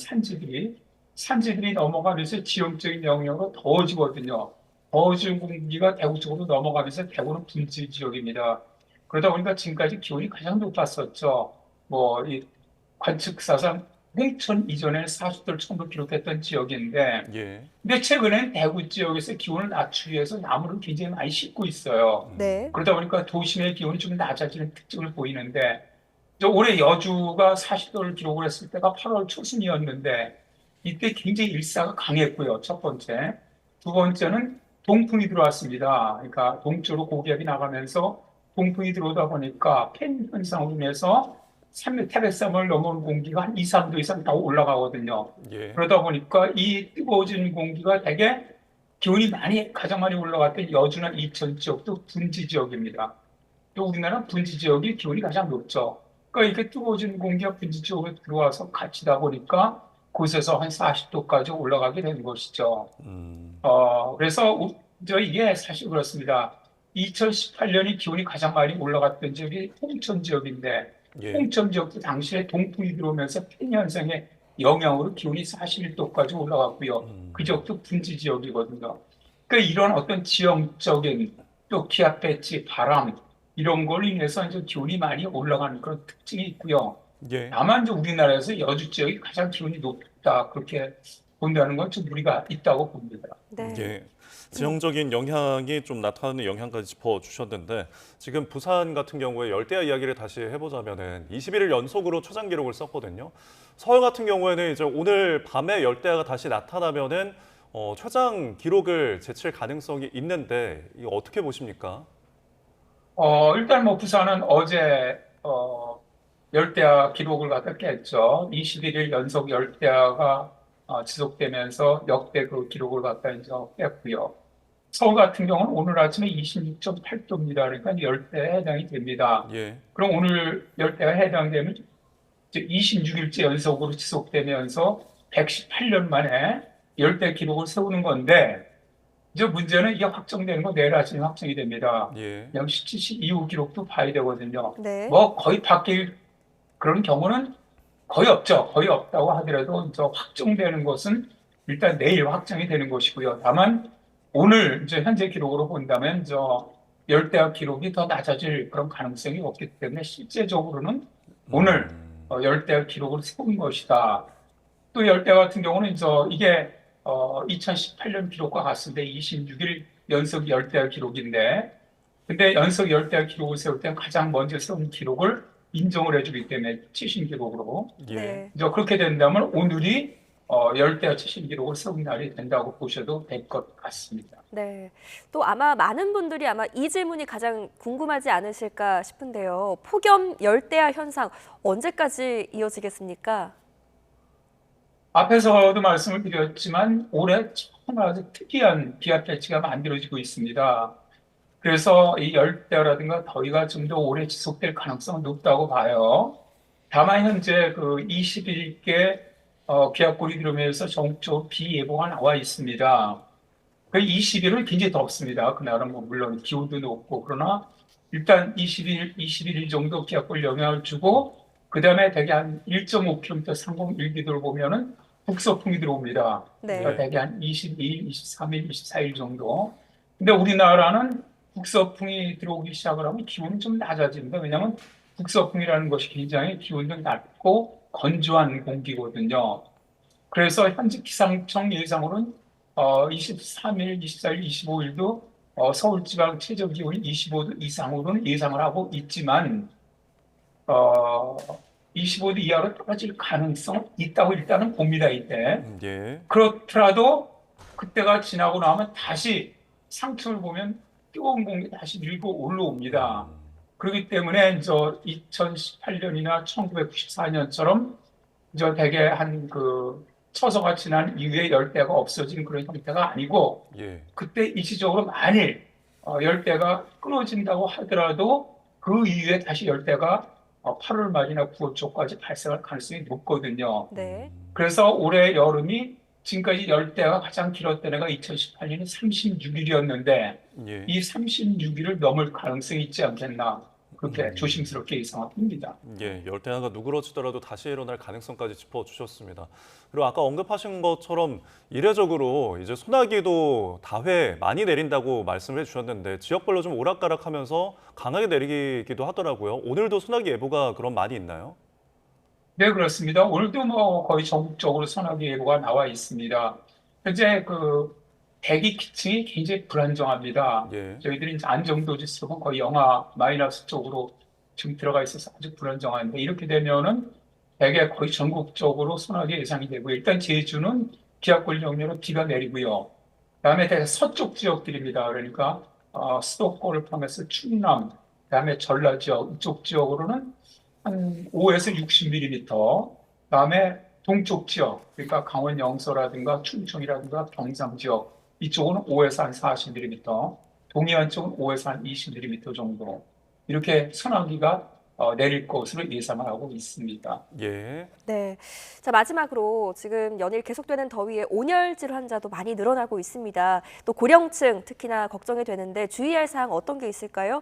산지들이 넘어가면서 지형적인 영역으로 더워지거든요. 더워진 공기가 대구 쪽으로 넘어가면서 대구는 분지 지역입니다. 그러다 보니까 지금까지 기온이 가장 높았었죠. 이 관측사상 홍천 이전에 40도를 처음으로 기록했던 지역인데, 예. 근데 최근엔 대구 지역에서 기온을 낮추기 위해서 나무를 굉장히 많이 심고 있어요. 네. 그러다 보니까 도심의 기온이 좀 낮아지는 특징을 보이는데, 올해 여주가 40도를 기록을 했을 때가 8월 초순이었는데, 이때 굉장히 일사가 강했고요. 첫 번째. 두 번째는 동풍이 들어왔습니다. 그러니까 동쪽으로 고기압이 나가면서 동풍이 들어오다 보니까 팬 현상으로 인해서 태백섬을 넘어온 공기가 한 2, 3도 이상 더 올라가거든요. 예. 그러다 보니까 이 뜨거워진 공기가 되게 기온이 가장 많이 올라갔던 여주나 이천 지역도 분지 지역입니다. 또 우리나라 분지 지역이 기온이 가장 높죠. 그러니까 이렇게 뜨거워진 공기가 분지 지역으로 들어와서 갇히다 보니까 곳에서 한 40도까지 올라가게 된 것이죠. 그래서 이게 사실 그렇습니다. 2018년이 기온이 가장 많이 올라갔던 지역이 홍천 지역인데 예. 홍천 지역도 당시에 동풍이 들어오면서 팬 현상의 영향으로 기온이 41도까지 올라갔고요. 그 지역도 분지 지역이거든요. 그러니까 이런 어떤 지형적인 또 기압 배치, 바람 이런 걸로 인해서 이제 기온이 많이 올라가는 그런 특징이 있고요. 예. 다만 이제 우리나라에서 여주 지역이 가장 기온이 높다 그렇게 본다는 건 좀 무리가 있다고 봅니다. 네. 예. 지형적인 영향이 좀 나타나는 영향까지 짚어주셨는데 지금 부산 같은 경우에 열대야 이야기를 다시 해보자면은 21일 연속으로 초장 기록을 썼거든요. 서울 같은 경우에는 이제 오늘 밤에 열대야가 다시 나타나면은 초장 기록을 제칠 가능성이 있는데 이거 어떻게 보십니까? 일단 부산은 어제 열대야 기록을 갖다 깼죠. 21일 연속 열대야가 지속되면서 역대 그 기록을 갖다 이제 깼고요. 서울 같은 경우는 오늘 아침에 26.8도입니다. 그러니까 열대에 해당이 됩니다. 예. 그럼 오늘 열대에 해당되면 이제 26일째 연속으로 지속되면서 118년 만에 열대 기록을 세우는 건데 이제 문제는 이게 확정되는 건 내일 아침에 확정이 됩니다. 예. 07시 이후 기록도 봐야 되거든요. 네. 거의 바뀔 그런 경우는 거의 없죠. 거의 없다고 하더라도 확정되는 것은 일단 내일 확정이 되는 것이고요. 다만 오늘 이제 현재 기록으로 본다면 열대야 기록이 더 낮아질 그런 가능성이 없기 때문에 실제적으로는 오늘 열대야 기록을 세운 것이다. 또 열대야 같은 경우는 이게 2018년 기록과 같은데 26일 연속 열대야 기록인데 근데 연속 열대야 기록을 세울 때 가장 먼저 세운 기록을 인정을 해주기 때문에 최신 기록으로 예. 그렇게 된다면 오늘이 열대야 최신 기록을 세운 날이 된다고 보셔도 될 것 같습니다. 네. 또 아마 많은 분들이 이 질문이 가장 궁금하지 않으실까 싶은데요. 폭염 열대야 현상 언제까지 이어지겠습니까? 앞에서도 말씀을 드렸지만 올해 정말 아주 특이한 기압 배치가 만들어지고 있습니다. 그래서 이 열대야라든가 더위가 좀 더 오래 지속될 가능성은 높다고 봐요. 다만 현재 그 21개 기압골이 들어오면서 전국적으로 비 예보가 나와 있습니다. 그 20일은 굉장히 덥습니다. 그날은 물론 기온도 높고 그러나 일단 21일 정도 기압골 영향을 주고 그 다음에 대개 한 1.5km 상공일기도를 보면은 북서풍이 들어옵니다. 네. 그러니까 대개 한 22일, 23일, 24일 정도. 근데 우리나라는 북서풍이 들어오기 시작을 하면 기온이 좀 낮아집니다. 왜냐하면 북서풍이라는 것이 굉장히 기온도 낮고 건조한 공기거든요. 그래서 현재 기상청 예상으로는 23일, 24일, 25일도 서울지방 최저기온이 25도 이상으로는 예상을 하고 있지만 25도 이하로 떨어질 가능성은 있다고 일단은 봅니다. 이때. 예. 그렇더라도 그때가 지나고 나면 다시 상층을 보면 뜨거운 공기 다시 밀고 올라옵니다. 그렇기 때문에 2018년이나 1994년처럼 대개 한 처서가 지난 이후에 열대가 없어진 그런 형태가 아니고 예. 그때 일시적으로 만일 열대가 끊어진다고 하더라도 그 이후에 다시 열대가 8월 말이나 9월 초까지 발생할 가능성이 높거든요. 네. 그래서 올해 여름이 지금까지 열대가 가장 길었던 해가 2018년에 36일이었는데 예. 이 36일을 넘을 가능성이 있지 않겠나 그렇게 조심스럽게 예상합니다. 예, 열대야가 누그러지더라도 다시 일어날 가능성까지 짚어주셨습니다. 그리고 아까 언급하신 것처럼 이례적으로 이제 소나기도 다회 많이 내린다고 말씀을 해주셨는데 지역별로 좀 오락가락하면서 강하게 내리기도 하더라고요. 오늘도 소나기 예보가 그럼 많이 있나요? 네, 그렇습니다. 오늘도 거의 전국적으로 소나기 예보가 나와 있습니다. 현재 대기 기층이 굉장히 불안정합니다. 예. 저희들이 이제 안정도 지수가 거의 영하 마이너스 쪽으로 지금 들어가 있어서 아주 불안정한데 이렇게 되면은 대개 거의 전국적으로 소나기 예상이 되고 일단 제주는 기압골 영역으로 비가 내리고요. 그다음에 대개 서쪽 지역들입니다. 그러니까 수도권을 포함해서 충남, 그다음에 전라 지역 이쪽 지역으로는 한 5에서 60mm. 그다음에 동쪽 지역, 그러니까 강원 영서라든가 충청이라든가 경상 지역 이쪽은 5에서 한 40mm, 동해안 쪽은 5에서 한 20mm 정도 이렇게 소나기가 내릴 것으로 예상을 하고 있습니다. 예. 네. 자, 마지막으로 지금 연일 계속되는 더위에 온열질 환자도 많이 늘어나고 있습니다. 또 고령층 특히나 걱정이 되는데 주의할 사항 어떤 게 있을까요?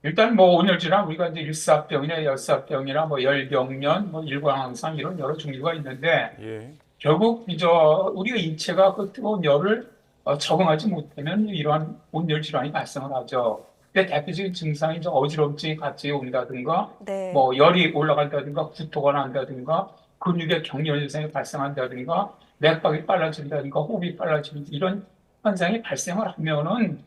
일단 온열질환 우리가 이제 일사병이나 열사병이나 열병면, 일광항상 이런 여러 종류가 있는데 예. 결국 우리가 인체가 그 뜨거운 열을 적응하지 못하면 이러한 온열 질환이 발생을 하죠. 근데 대표적인 증상이 어지럼증이 갑자기 온다든가, 네. 열이 올라간다든가, 구토가 난다든가, 근육에 경련 현상이 발생한다든가, 맥박이 빨라진다든가, 호흡이 빨라지는 이런 현상이 발생을 하면은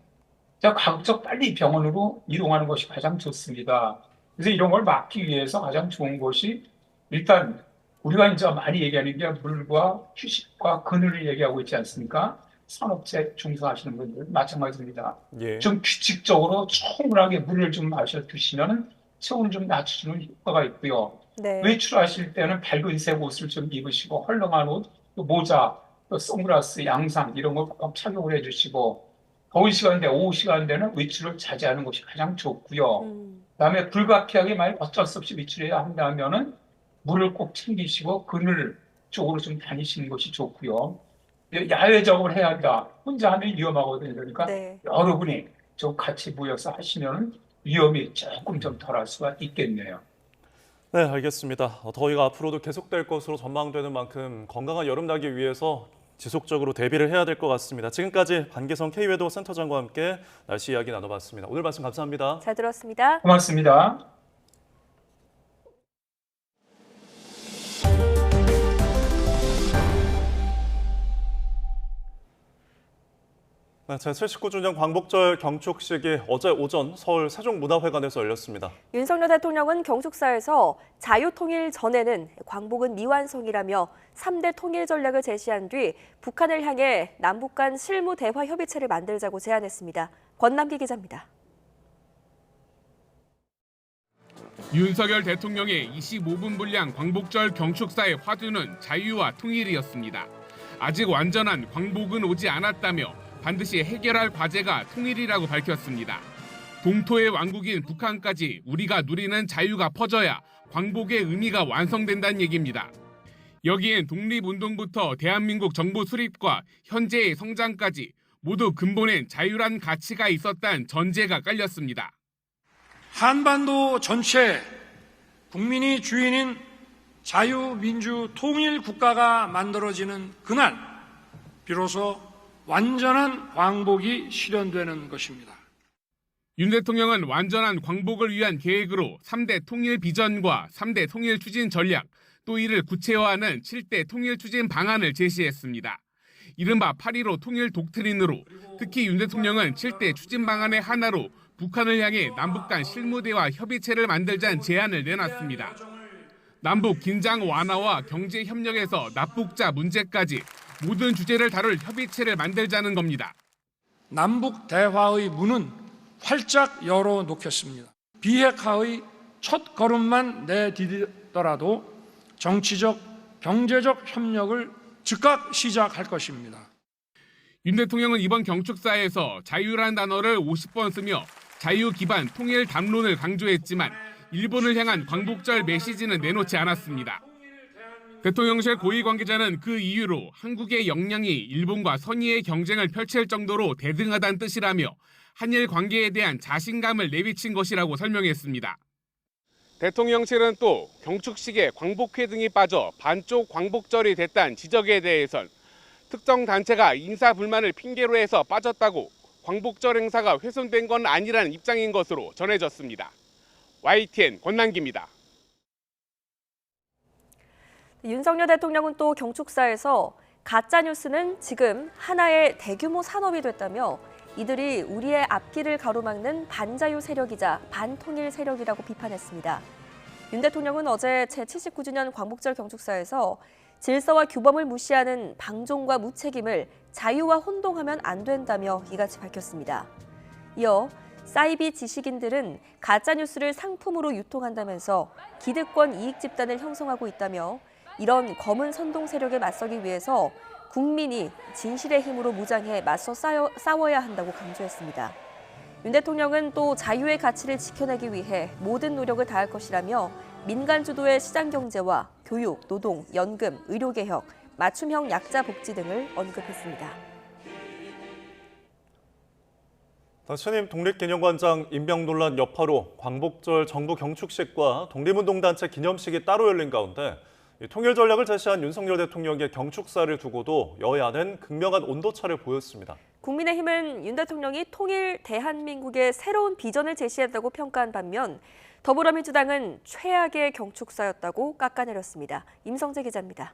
가급적 빨리 병원으로 이동하는 것이 가장 좋습니다. 그래서 이런 걸 막기 위해서 가장 좋은 것이 일단 우리가 이제 많이 얘기하는 게 물과 휴식과 그늘을 얘기하고 있지 않습니까? 산업체 종사하시는 분들 마찬가지입니다. 예. 좀 규칙적으로 충분하게 물을 좀 마셔 두시면 체온을 좀 낮추는 효과가 있고요. 네. 외출하실 때는 밝은색 옷을 좀 입으시고 헐렁한 옷, 또 모자, 또 선글라스, 양상 이런 걸 꼭 착용을 해주시고 더운 시간대, 오후 시간대는 외출을 자제하는 것이 가장 좋고요. 그다음에 불가피하게 만약 어쩔 수 없이 외출해야 한다면은 물을 꼭 챙기시고 그늘 쪽으로 좀 다니시는 것이 좋고요. 야외 작업을 해야 한다. 혼자 하면 위험하거든요. 그러니까 네. 여러분이 좀 같이 모여서 하시면 위험이 조금 좀 덜할 수가 있겠네요. 네, 알겠습니다. 더위가 앞으로도 계속될 것으로 전망되는 만큼 건강한 여름 나기 위해서 지속적으로 대비를 해야 될 것 같습니다. 지금까지 반기성 K웨더 센터장과 함께 날씨 이야기 나눠봤습니다. 오늘 말씀 감사합니다. 잘 들었습니다. 고맙습니다. 네, 제79주년 광복절 경축식이 어제 오전 서울 세종문화회관에서 열렸습니다. 윤석열 대통령은 경축사에서 자유통일 전에는 광복은 미완성이라며 3대 통일 전략을 제시한 뒤 북한을 향해 남북 간 실무 대화 협의체를 만들자고 제안했습니다. 권남기 기자입니다. 윤석열 대통령의 25분 분량 광복절 경축사의 화두는 자유와 통일이었습니다. 아직 완전한 광복은 오지 않았다며 반드시 해결할 과제가 통일이라고 밝혔습니다. 동토의 왕국인 북한까지 우리가 누리는 자유가 퍼져야 광복의 의미가 완성된다는 얘기입니다. 여기엔 독립운동부터 대한민국 정부 수립과 현재의 성장까지 모두 근본엔 자유란 가치가 있었다는 전제가 깔렸습니다. 한반도 전체 국민이 주인인 자유민주 통일 국가가 만들어지는 그날 비로소 완전한 광복이 실현되는 것입니다. 윤 대통령은 완전한 광복을 위한 계획으로 3대 통일 비전과 3대 통일 추진 전략, 또 이를 구체화하는 7대 통일 추진 방안을 제시했습니다. 이른바 8.15 통일 독트린으로 특히 윤 대통령은 7대 추진 방안의 하나로 북한을 향해 남북 간 실무대화 협의체를 만들자는 제안을 내놨습니다. 남북 긴장 완화와 경제 협력에서 납북자 문제까지 모든 주제를 다룰 협의체를 만들자는 겁니다. 남북 대화의 문은 활짝 열어놓겠습니다. 비핵화의 첫 걸음만 내디디더라도 정치적, 경제적 협력을 즉각 시작할 것입니다. 윤 대통령은 이번 경축사에서 자유라는 단어를 50번 쓰며 자유 기반 통일 담론을 강조했지만 일본을 향한 광복절 메시지는 내놓지 않았습니다. 대통령실 고위 관계자는 그 이유로 한국의 역량이 일본과 선의의 경쟁을 펼칠 정도로 대등하다는 뜻이라며 한일 관계에 대한 자신감을 내비친 것이라고 설명했습니다. 대통령실은 또 경축식에 광복회 등이 빠져 반쪽 광복절이 됐다는 지적에 대해선 특정 단체가 인사 불만을 핑계로 해서 빠졌다고 광복절 행사가 훼손된 건 아니라는 입장인 것으로 전해졌습니다. YTN 권남기입니다. 윤석열 대통령은 또 경축사에서 가짜뉴스는 지금 하나의 대규모 산업이 됐다며 이들이 우리의 앞길을 가로막는 반자유 세력이자 반통일 세력이라고 비판했습니다. 윤 대통령은 어제 제79주년 광복절 경축사에서 질서와 규범을 무시하는 방종과 무책임을 자유와 혼동하면 안 된다며 이같이 밝혔습니다. 이어 사이비 지식인들은 가짜뉴스를 상품으로 유통한다면서 기득권 이익 집단을 형성하고 있다며 이런 검은 선동 세력에 맞서기 위해서 국민이 진실의 힘으로 무장해 맞서 싸워야 한다고 강조했습니다. 윤 대통령은 또 자유의 가치를 지켜내기 위해 모든 노력을 다할 것이라며 민간 주도의 시장 경제와 교육, 노동, 연금, 의료개혁, 맞춤형 약자 복지 등을 언급했습니다. 신임 독립기념관장 임명 논란 여파로 광복절 정부 경축식과 독립운동단체 기념식이 따로 열린 가운데 통일 전략을 제시한 윤석열 대통령의 경축사를 두고도 여야는 극명한 온도차를 보였습니다. 국민의힘은 윤 대통령이 통일 대한민국의 새로운 비전을 제시했다고 평가한 반면 더불어민주당은 최악의 경축사였다고 깎아내렸습니다. 임성재 기자입니다.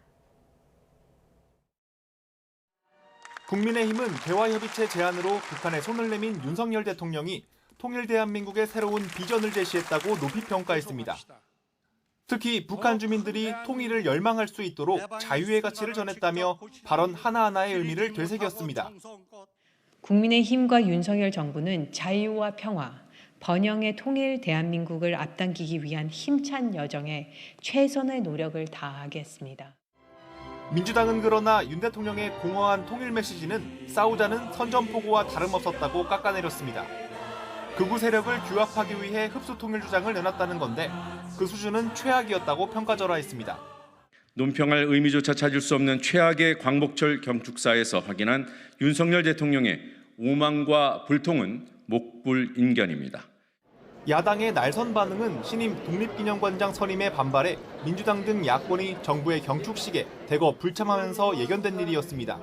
국민의힘은 대화협의체 제안으로 북한에 손을 내민 윤석열 대통령이 통일 대한민국의 새로운 비전을 제시했다고 높이 평가했습니다. 특히 북한 주민들이 통일을 열망할 수 있도록 자유의 가치를 전했다며 발언 하나하나의 의미를 되새겼습니다. 국민의힘과 윤석열 정부는 자유와 평화, 번영의 통일 대한민국을 앞당기기 위한 힘찬 여정에 최선의 노력을 다하겠습니다. 민주당은 그러나 윤 대통령의 공허한 통일 메시지는 싸우자는 선전포고와 다름없었다고 깎아내렸습니다. 극우 세력을 규합하기 위해 흡수 통일 주장을 내놨다는 건데 그 수준은 최악이었다고 평가절하했습니다. 논평할 의미조차 찾을 수 없는 최악의 광복절 경축사에서 확인한 윤석열 대통령의 오만과 불통은 목불인견입니다. 야당의 날선 반응은 신임 독립기념관장 선임에 반발해 민주당 등 야권이 정부의 경축식에 대거 불참하면서 예견된 일이었습니다.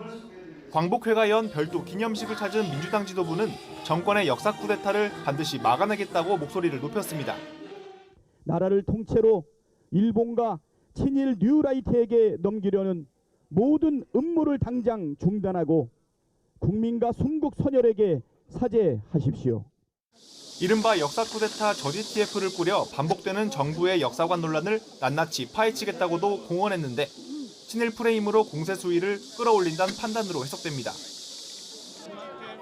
광복회가 연 별도 기념식을 찾은 민주당 지도부는 정권의 역사 쿠데타를 반드시 막아내겠다고 목소리를 높였습니다. 나라를 통째로 일본과 친일 뉴라이트에게 넘기려는 모든 음모를 당장 중단하고 국민과 순국 선열에게 사죄하십시오. 이른바 역사 쿠데타 저지 TF를 꾸려 반복되는 정부의 역사관 논란을 낱낱이 파헤치겠다고도 공언했는데 친일 프레임으로 공세 수위를 끌어올린다는 판단으로 해석됩니다.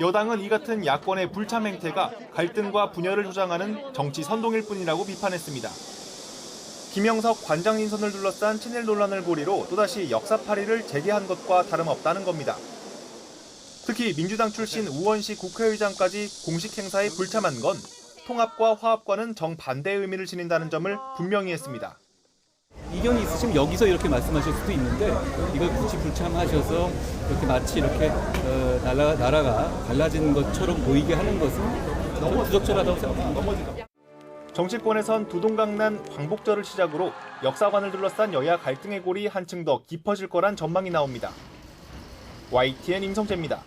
여당은 이 같은 야권의 불참 행태가 갈등과 분열을 조장하는 정치 선동일 뿐이라고 비판했습니다. 김영석 관장 인선을 둘러싼 친일 논란을 고리로 또다시 역사파리를 재개한 것과 다름없다는 겁니다. 특히 민주당 출신 우원식 국회의장까지 공식 행사에 불참한 건 통합과 화합과는 정반대의 의미를 지닌다는 점을 분명히 했습니다. 이견이 있으시면 여기서 이렇게 말씀하실 수도 있는데 이걸 굳이 불참하셔서 이렇게 마치 이렇게 나라가 갈라진 것처럼 보이게 하는 것은 저는 부적절하다고 생각합니다. 정치권에선 두동강난 광복절을 시작으로 역사관을 둘러싼 여야 갈등의 골이 한층 더 깊어질 거란 전망이 나옵니다. YTN 임성재입니다.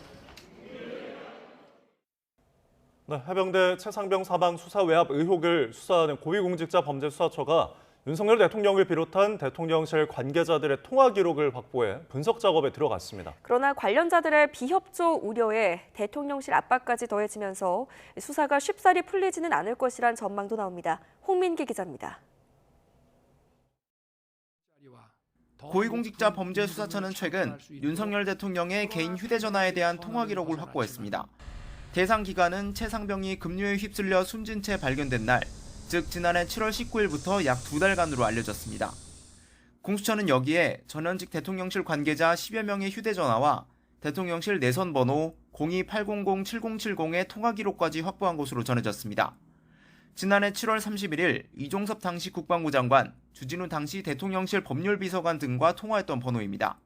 네, 해병대 최상병 사망 수사 외압 의혹을 수사하는 고위공직자 범죄수사처가 윤석열 대통령을 비롯한 대통령실 관계자들의 통화 기록을 확보해 분석 작업에 들어갔습니다. 그러나 관련자들의 비협조 우려에 대통령실 압박까지 더해지면서 수사가 쉽사리 풀리지는 않을 것이란 전망도 나옵니다. 홍민기 기자입니다. 고위공직자 범죄수사처는 최근 윤석열 대통령의 개인 휴대전화에 대한 통화 기록을 확보했습니다. 대상 기간은 최상병이 급류에 휩쓸려 숨진 채 발견된 날, 즉 지난해 7월 19일부터 약 2달간으로 알려졌습니다. 공수처는 여기에 전현직 대통령실 관계자 10여 명의 휴대전화와 대통령실 내선 번호 02-800-7070의 통화 기록까지 확보한 것으로 전해졌습니다. 지난해 7월 31일 이종섭 당시 국방부 장관, 주진우 당시 대통령실 법률비서관 등과 통화했던 번호입니다.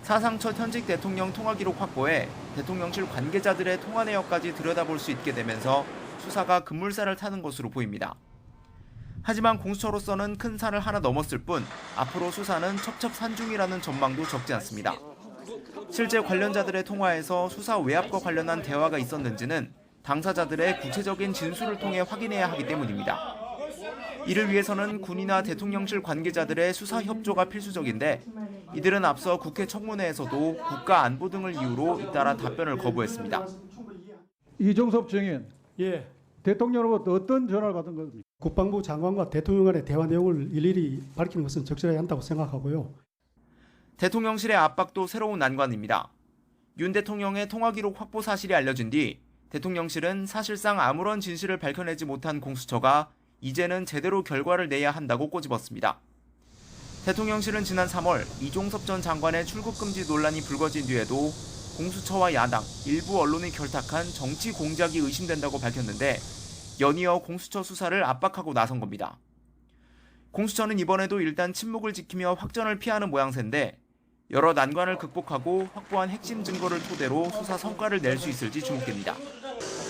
사상 첫 현직 대통령 통화 기록 확보에 대통령실 관계자들의 통화 내역까지 들여다볼 수 있게 되면서 수사가 급물살을 타는 것으로 보입니다. 하지만 공수처로서는 큰 산을 하나 넘었을 뿐 앞으로 수사는 첩첩산중이라는 전망도 적지 않습니다. 실제 관련자들의 통화에서 수사 외압과 관련한 대화가 있었는지는 당사자들의 구체적인 진술을 통해 확인해야 하기 때문입니다. 이를 위해서는 군이나 대통령실 관계자들의 수사 협조가 필수적인데 이들은 앞서 국회 청문회에서도 국가안보 등을 이유로 잇따라 답변을 거부했습니다. 이종섭 증인, 대통령으로부터 어떤 전화를 받은 겁니까? 국방부 장관과 대통령 간의 대화 내용을 일일이 밝히는 것은 적절하지 않다고 생각하고요. 대통령실의 압박도 새로운 난관입니다. 윤 대통령의 통화 기록 확보 사실이 알려진 뒤 대통령실은 사실상 아무런 진실을 밝혀내지 못한 공수처가 이제는 제대로 결과를 내야 한다고 꼬집었습니다. 대통령실은 지난 3월 이종섭 전 장관의 출국 금지 논란이 불거진 뒤에도 공수처와 야당, 일부 언론이 결탁한 정치 공작이 의심된다고 밝혔는데 연이어 공수처 수사를 압박하고 나선 겁니다. 공수처는 이번에도 일단 침묵을 지키며 확전을 피하는 모양새인데 여러 난관을 극복하고 확보한 핵심 증거를 토대로 수사 성과를 낼 수 있을지 주목됩니다.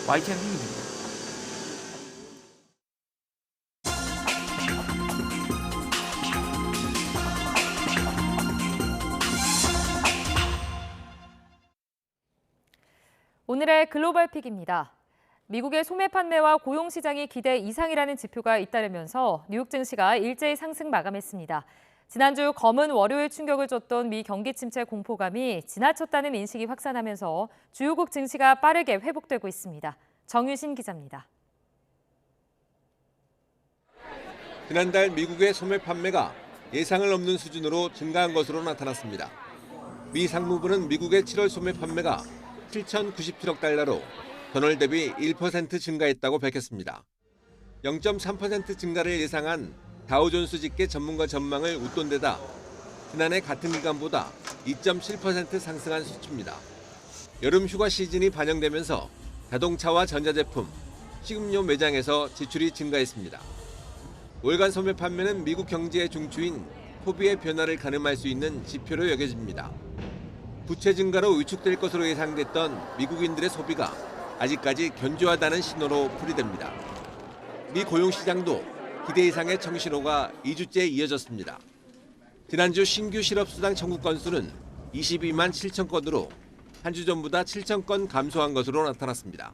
YTN 홍민기입니다. 오늘의 글로벌 픽입니다. 미국의 소매 판매와 고용 시장이 기대 이상이라는 지표가 잇따르면서 뉴욕 증시가 일제히 상승 마감했습니다. 지난주 검은 월요일 충격을 줬던 미 경기 침체 공포감이 지나쳤다는 인식이 확산하면서 주요국 증시가 빠르게 회복되고 있습니다. 정유신 기자입니다. 지난달 미국의 소매 판매가 예상을 넘는 수준으로 증가한 것으로 나타났습니다. 미 상무부는 미국의 7월 소매 판매가 7,097억 달러로 전월 대비 1% 증가했다고 밝혔습니다. 0.3% 증가를 예상한 다우존스 집계 전문가 전망을 웃돈 데다 지난해 같은 기간보다 2.7% 상승한 수치입니다. 여름 휴가 시즌이 반영되면서 자동차와 전자제품, 식음료 매장에서 지출이 증가했습니다. 월간 소매 판매는 미국 경제의 중추인 소비의 변화를 가늠할 수 있는 지표로 여겨집니다. 부채 증가로 위축될 것으로 예상됐던 미국인들의 소비가 아직까지 견조하다는 신호로 풀이됩니다. 미 고용시장도 기대 이상의 청신호가 2주째 이어졌습니다. 지난주 신규 실업수당 청구 건수는 22만 7천 건으로 한 주 전보다 7천 건 감소한 것으로 나타났습니다.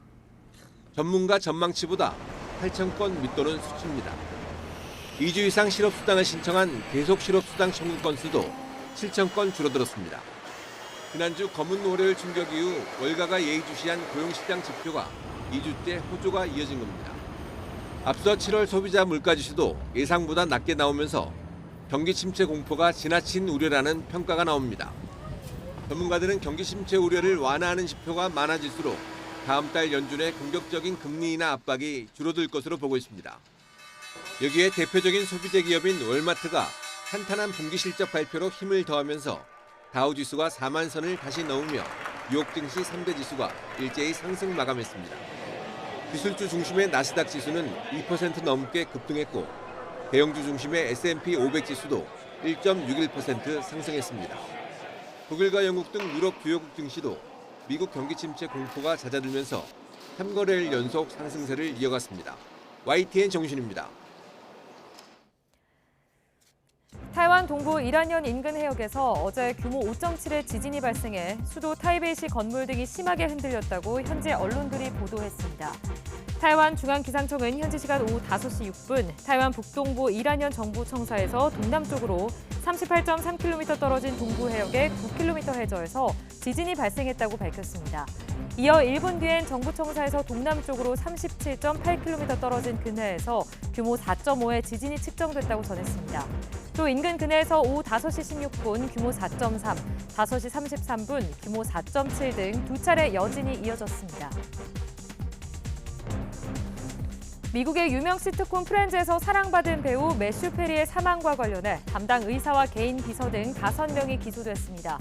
전문가 전망치보다 8천 건 밑도는 수치입니다. 2주 이상 실업수당을 신청한 계속 실업수당 청구 건수도 7천 건 줄어들었습니다. 지난주 검은 월요일 충격 이후 월가가 예의주시한 고용시장 지표가 2주째 호조가 이어진 겁니다. 앞서 7월 소비자 물가지수도 예상보다 낮게 나오면서 경기 침체 공포가 지나친 우려라는 평가가 나옵니다. 전문가들은 경기 침체 우려를 완화하는 지표가 많아질수록 다음 달 연준의 공격적인 금리 인하 압박이 줄어들 것으로 보고 있습니다. 여기에 대표적인 소비재 기업인 월마트가 탄탄한 분기 실적 발표로 힘을 더하면서 다우지수가 4만 선을 다시 넘으며 뉴욕 증시 3대 지수가 일제히 상승 마감했습니다. 기술주 중심의 나스닥 지수는 2% 넘게 급등했고 대형주 중심의 S&P 500 지수도 1.61% 상승했습니다. 독일과 영국 등 유럽 주요국 증시도 미국 경기 침체 공포가 잦아들면서 3거래일 연속 상승세를 이어갔습니다. YTN 정신입니다. 타이완 타이완 동부 이란현 인근 해역에서 어제 규모 5.7의 지진이 발생해 수도 타이베이시 건물 등이 심하게 흔들렸다고 현지 언론들이 보도했습니다. 타이완 중앙기상청은 현지 시간 오후 5시 6분 타이완 북동부 이란현 정부청사에서 동남쪽으로 38.3km 떨어진 동부 해역의 9km 해저에서 지진이 발생했다고 밝혔습니다. 이어 1분 뒤엔 정부청사에서 동남쪽으로 37.8km 떨어진 근해에서 규모 4.5의 지진이 측정됐다고 전했습니다. 또 인근 근해에서 오후 5시 16분 규모 4.3, 5시 33분 규모 4.7 등 두 차례 여진이 이어졌습니다. 미국의 유명 시트콤 프렌즈에서 사랑받은 배우 매슈 페리의 사망과 관련해 담당 의사와 개인 비서 등 5명이 기소됐습니다.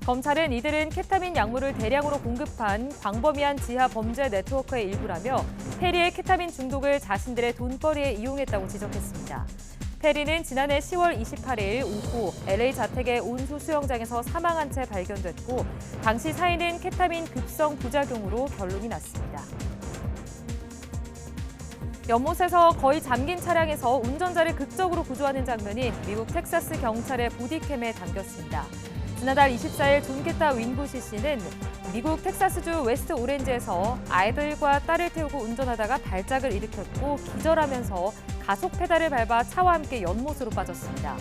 검찰은 이들은 케타민 약물을 대량으로 공급한 광범위한 지하 범죄 네트워크의 일부라며 페리의 케타민 중독을 자신들의 돈벌이에 이용했다고 지적했습니다. 페리는 지난해 10월 28일 오후 LA 자택의 온수 수영장에서 사망한 채 발견됐고 당시 사인은 케타민 급성 부작용으로 결론이 났습니다. 연못에서 거의 잠긴 차량에서 운전자를 극적으로 구조하는 장면이 미국 텍사스 경찰의 보디캠에 담겼습니다. 지난달 24일 존 케타 윈부시 씨는 미국 텍사스주 웨스트 오렌지에서 아이들과 딸을 태우고 운전하다가 발작을 일으켰고 기절하면서 가속 페달을 밟아 차와 함께 연못으로 빠졌습니다.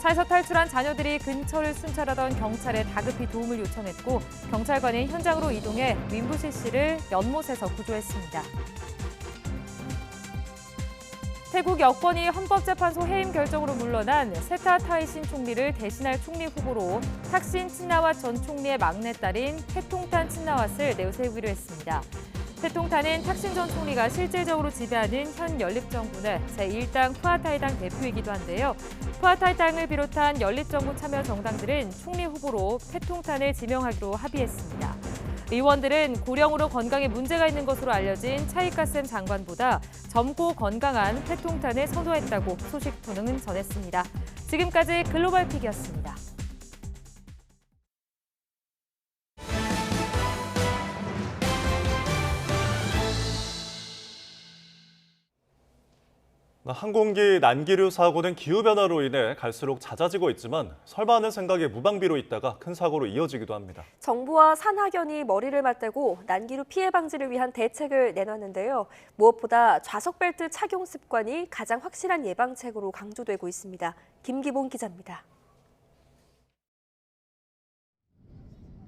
차에서 탈출한 자녀들이 근처를 순찰하던 경찰에 다급히 도움을 요청했고 경찰관은 현장으로 이동해 윈부시 씨를 연못에서 구조했습니다. 태국 여권이 헌법재판소 해임 결정으로 물러난 세타 타이신 총리를 대신할 총리 후보로 탁신 친나왓 전 총리의 막내딸인 태통탄 친나왓을 내세우기로 했습니다. 태통탄은 탁신 전 총리가 실질적으로 지배하는 현 연립정부 내 제1당 푸아타이당 대표이기도 한데요. 푸아타이당을 비롯한 연립정부 참여 정당들은 총리 후보로 태통탄을 지명하기로 합의했습니다. 의원들은 고령으로 건강에 문제가 있는 것으로 알려진 차이카셈 장관보다 젊고 건강한 태통탄을 선호했다고 소식통은 전했습니다. 지금까지 글로벌픽이었습니다. 항공기 난기류 사고는 기후변화로 인해 갈수록 잦아지고 있지만 설마 하는 생각에 무방비로 있다가 큰 사고로 이어지기도 합니다. 정부와 산학연이 머리를 맞대고 난기류 피해 방지를 위한 대책을 내놨는데요. 무엇보다 좌석벨트 착용 습관이 가장 확실한 예방책으로 강조되고 있습니다. 김기봉 기자입니다.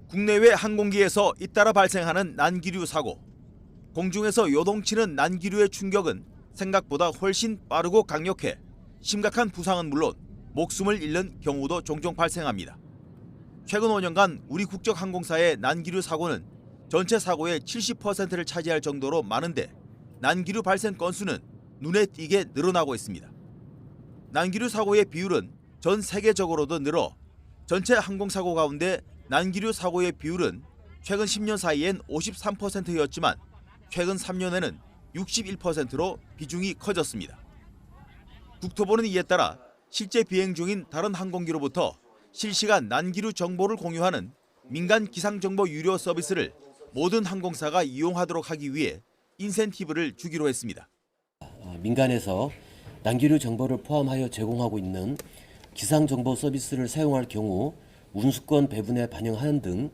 국내외 항공기에서 잇따라 발생하는 난기류 사고. 공중에서 요동치는 난기류의 충격은 생각보다 훨씬 빠르고 강력해 심각한 부상은 물론 목숨을 잃는 경우도 종종 발생합니다. 최근 5년간 우리 국적 항공사의 난기류 사고는 전체 사고의 70%를 차지할 정도로 많은데 난기류 발생 건수는 눈에 띄게 늘어나고 있습니다. 난기류 사고의 비율은 전 세계적으로도 늘어 전체 항공사고 가운데 난기류 사고의 비율은 최근 10년 사이엔 53%였지만 최근 3년에는 61%로 비중이 커졌습니다. 국토부는 이에 따라 실제 비행 중인 다른 항공기로부터 실시간 난기류 정보를 공유하는 민간 기상정보 유료 서비스를 모든 항공사가 이용하도록 하기 위해 인센티브를 주기로 했습니다. 민간에서 난기류 정보를 포함하여 제공하고 있는 기상정보 서비스를 사용할 경우 운수권 배분에 반영하는 등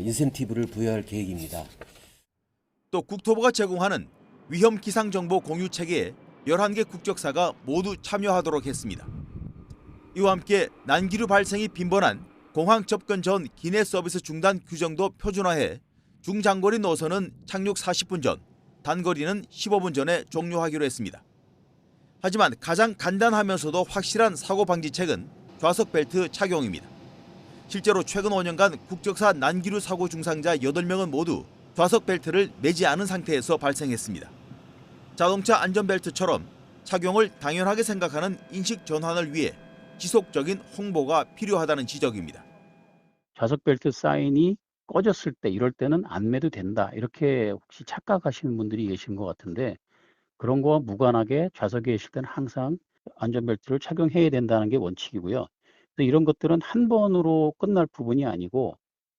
인센티브를 부여할 계획입니다. 또 국토부가 제공하는 위험 기상정보 공유 체계에 11개 국적사가 모두 참여하도록 했습니다. 이와 함께 난기류 발생이 빈번한 공항 접근 전 기내 서비스 중단 규정도 표준화해 중장거리 노선은 착륙 40분 전, 단거리는 15분 전에 종료하기로 했습니다. 하지만 가장 간단하면서도 확실한 사고 방지책은 좌석 벨트 착용입니다. 실제로 최근 5년간 국적사 난기류 사고 중상자 8명은 모두 좌석 벨트를 매지 않은 상태에서 발생했습니다. 자동차 안전벨트처럼 착용을 당연하게 생각하는 인식 전환을 위해 지속적인 홍보가 필요하다는 지적입니다. 좌석벨트 사인이 꺼졌을 때 이럴 때는 안 매도 된다. 이렇게 혹시 착각하시는 분들이 계신 것 같은데 그런 거와 무관하게 좌석에 계실 때는 항상 안전벨트를 착용해야 된다는 게 원칙이고요. 이런 것들은 한 번으로 끝날 부분이 아니고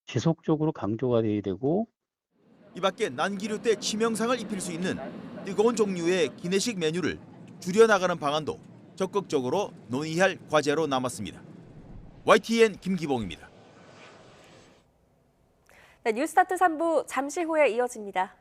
지속적으로 강조가 돼야 되고 이 밖에 난기류 때 치명상을 입힐 수 있는 뜨거운 종류의 기내식 메뉴를 줄여나가는 방안도 적극적으로 논의할 과제로 남았습니다. YTN 김기봉입니다. 네, 뉴스타트 3부 잠시 후에 이어집니다.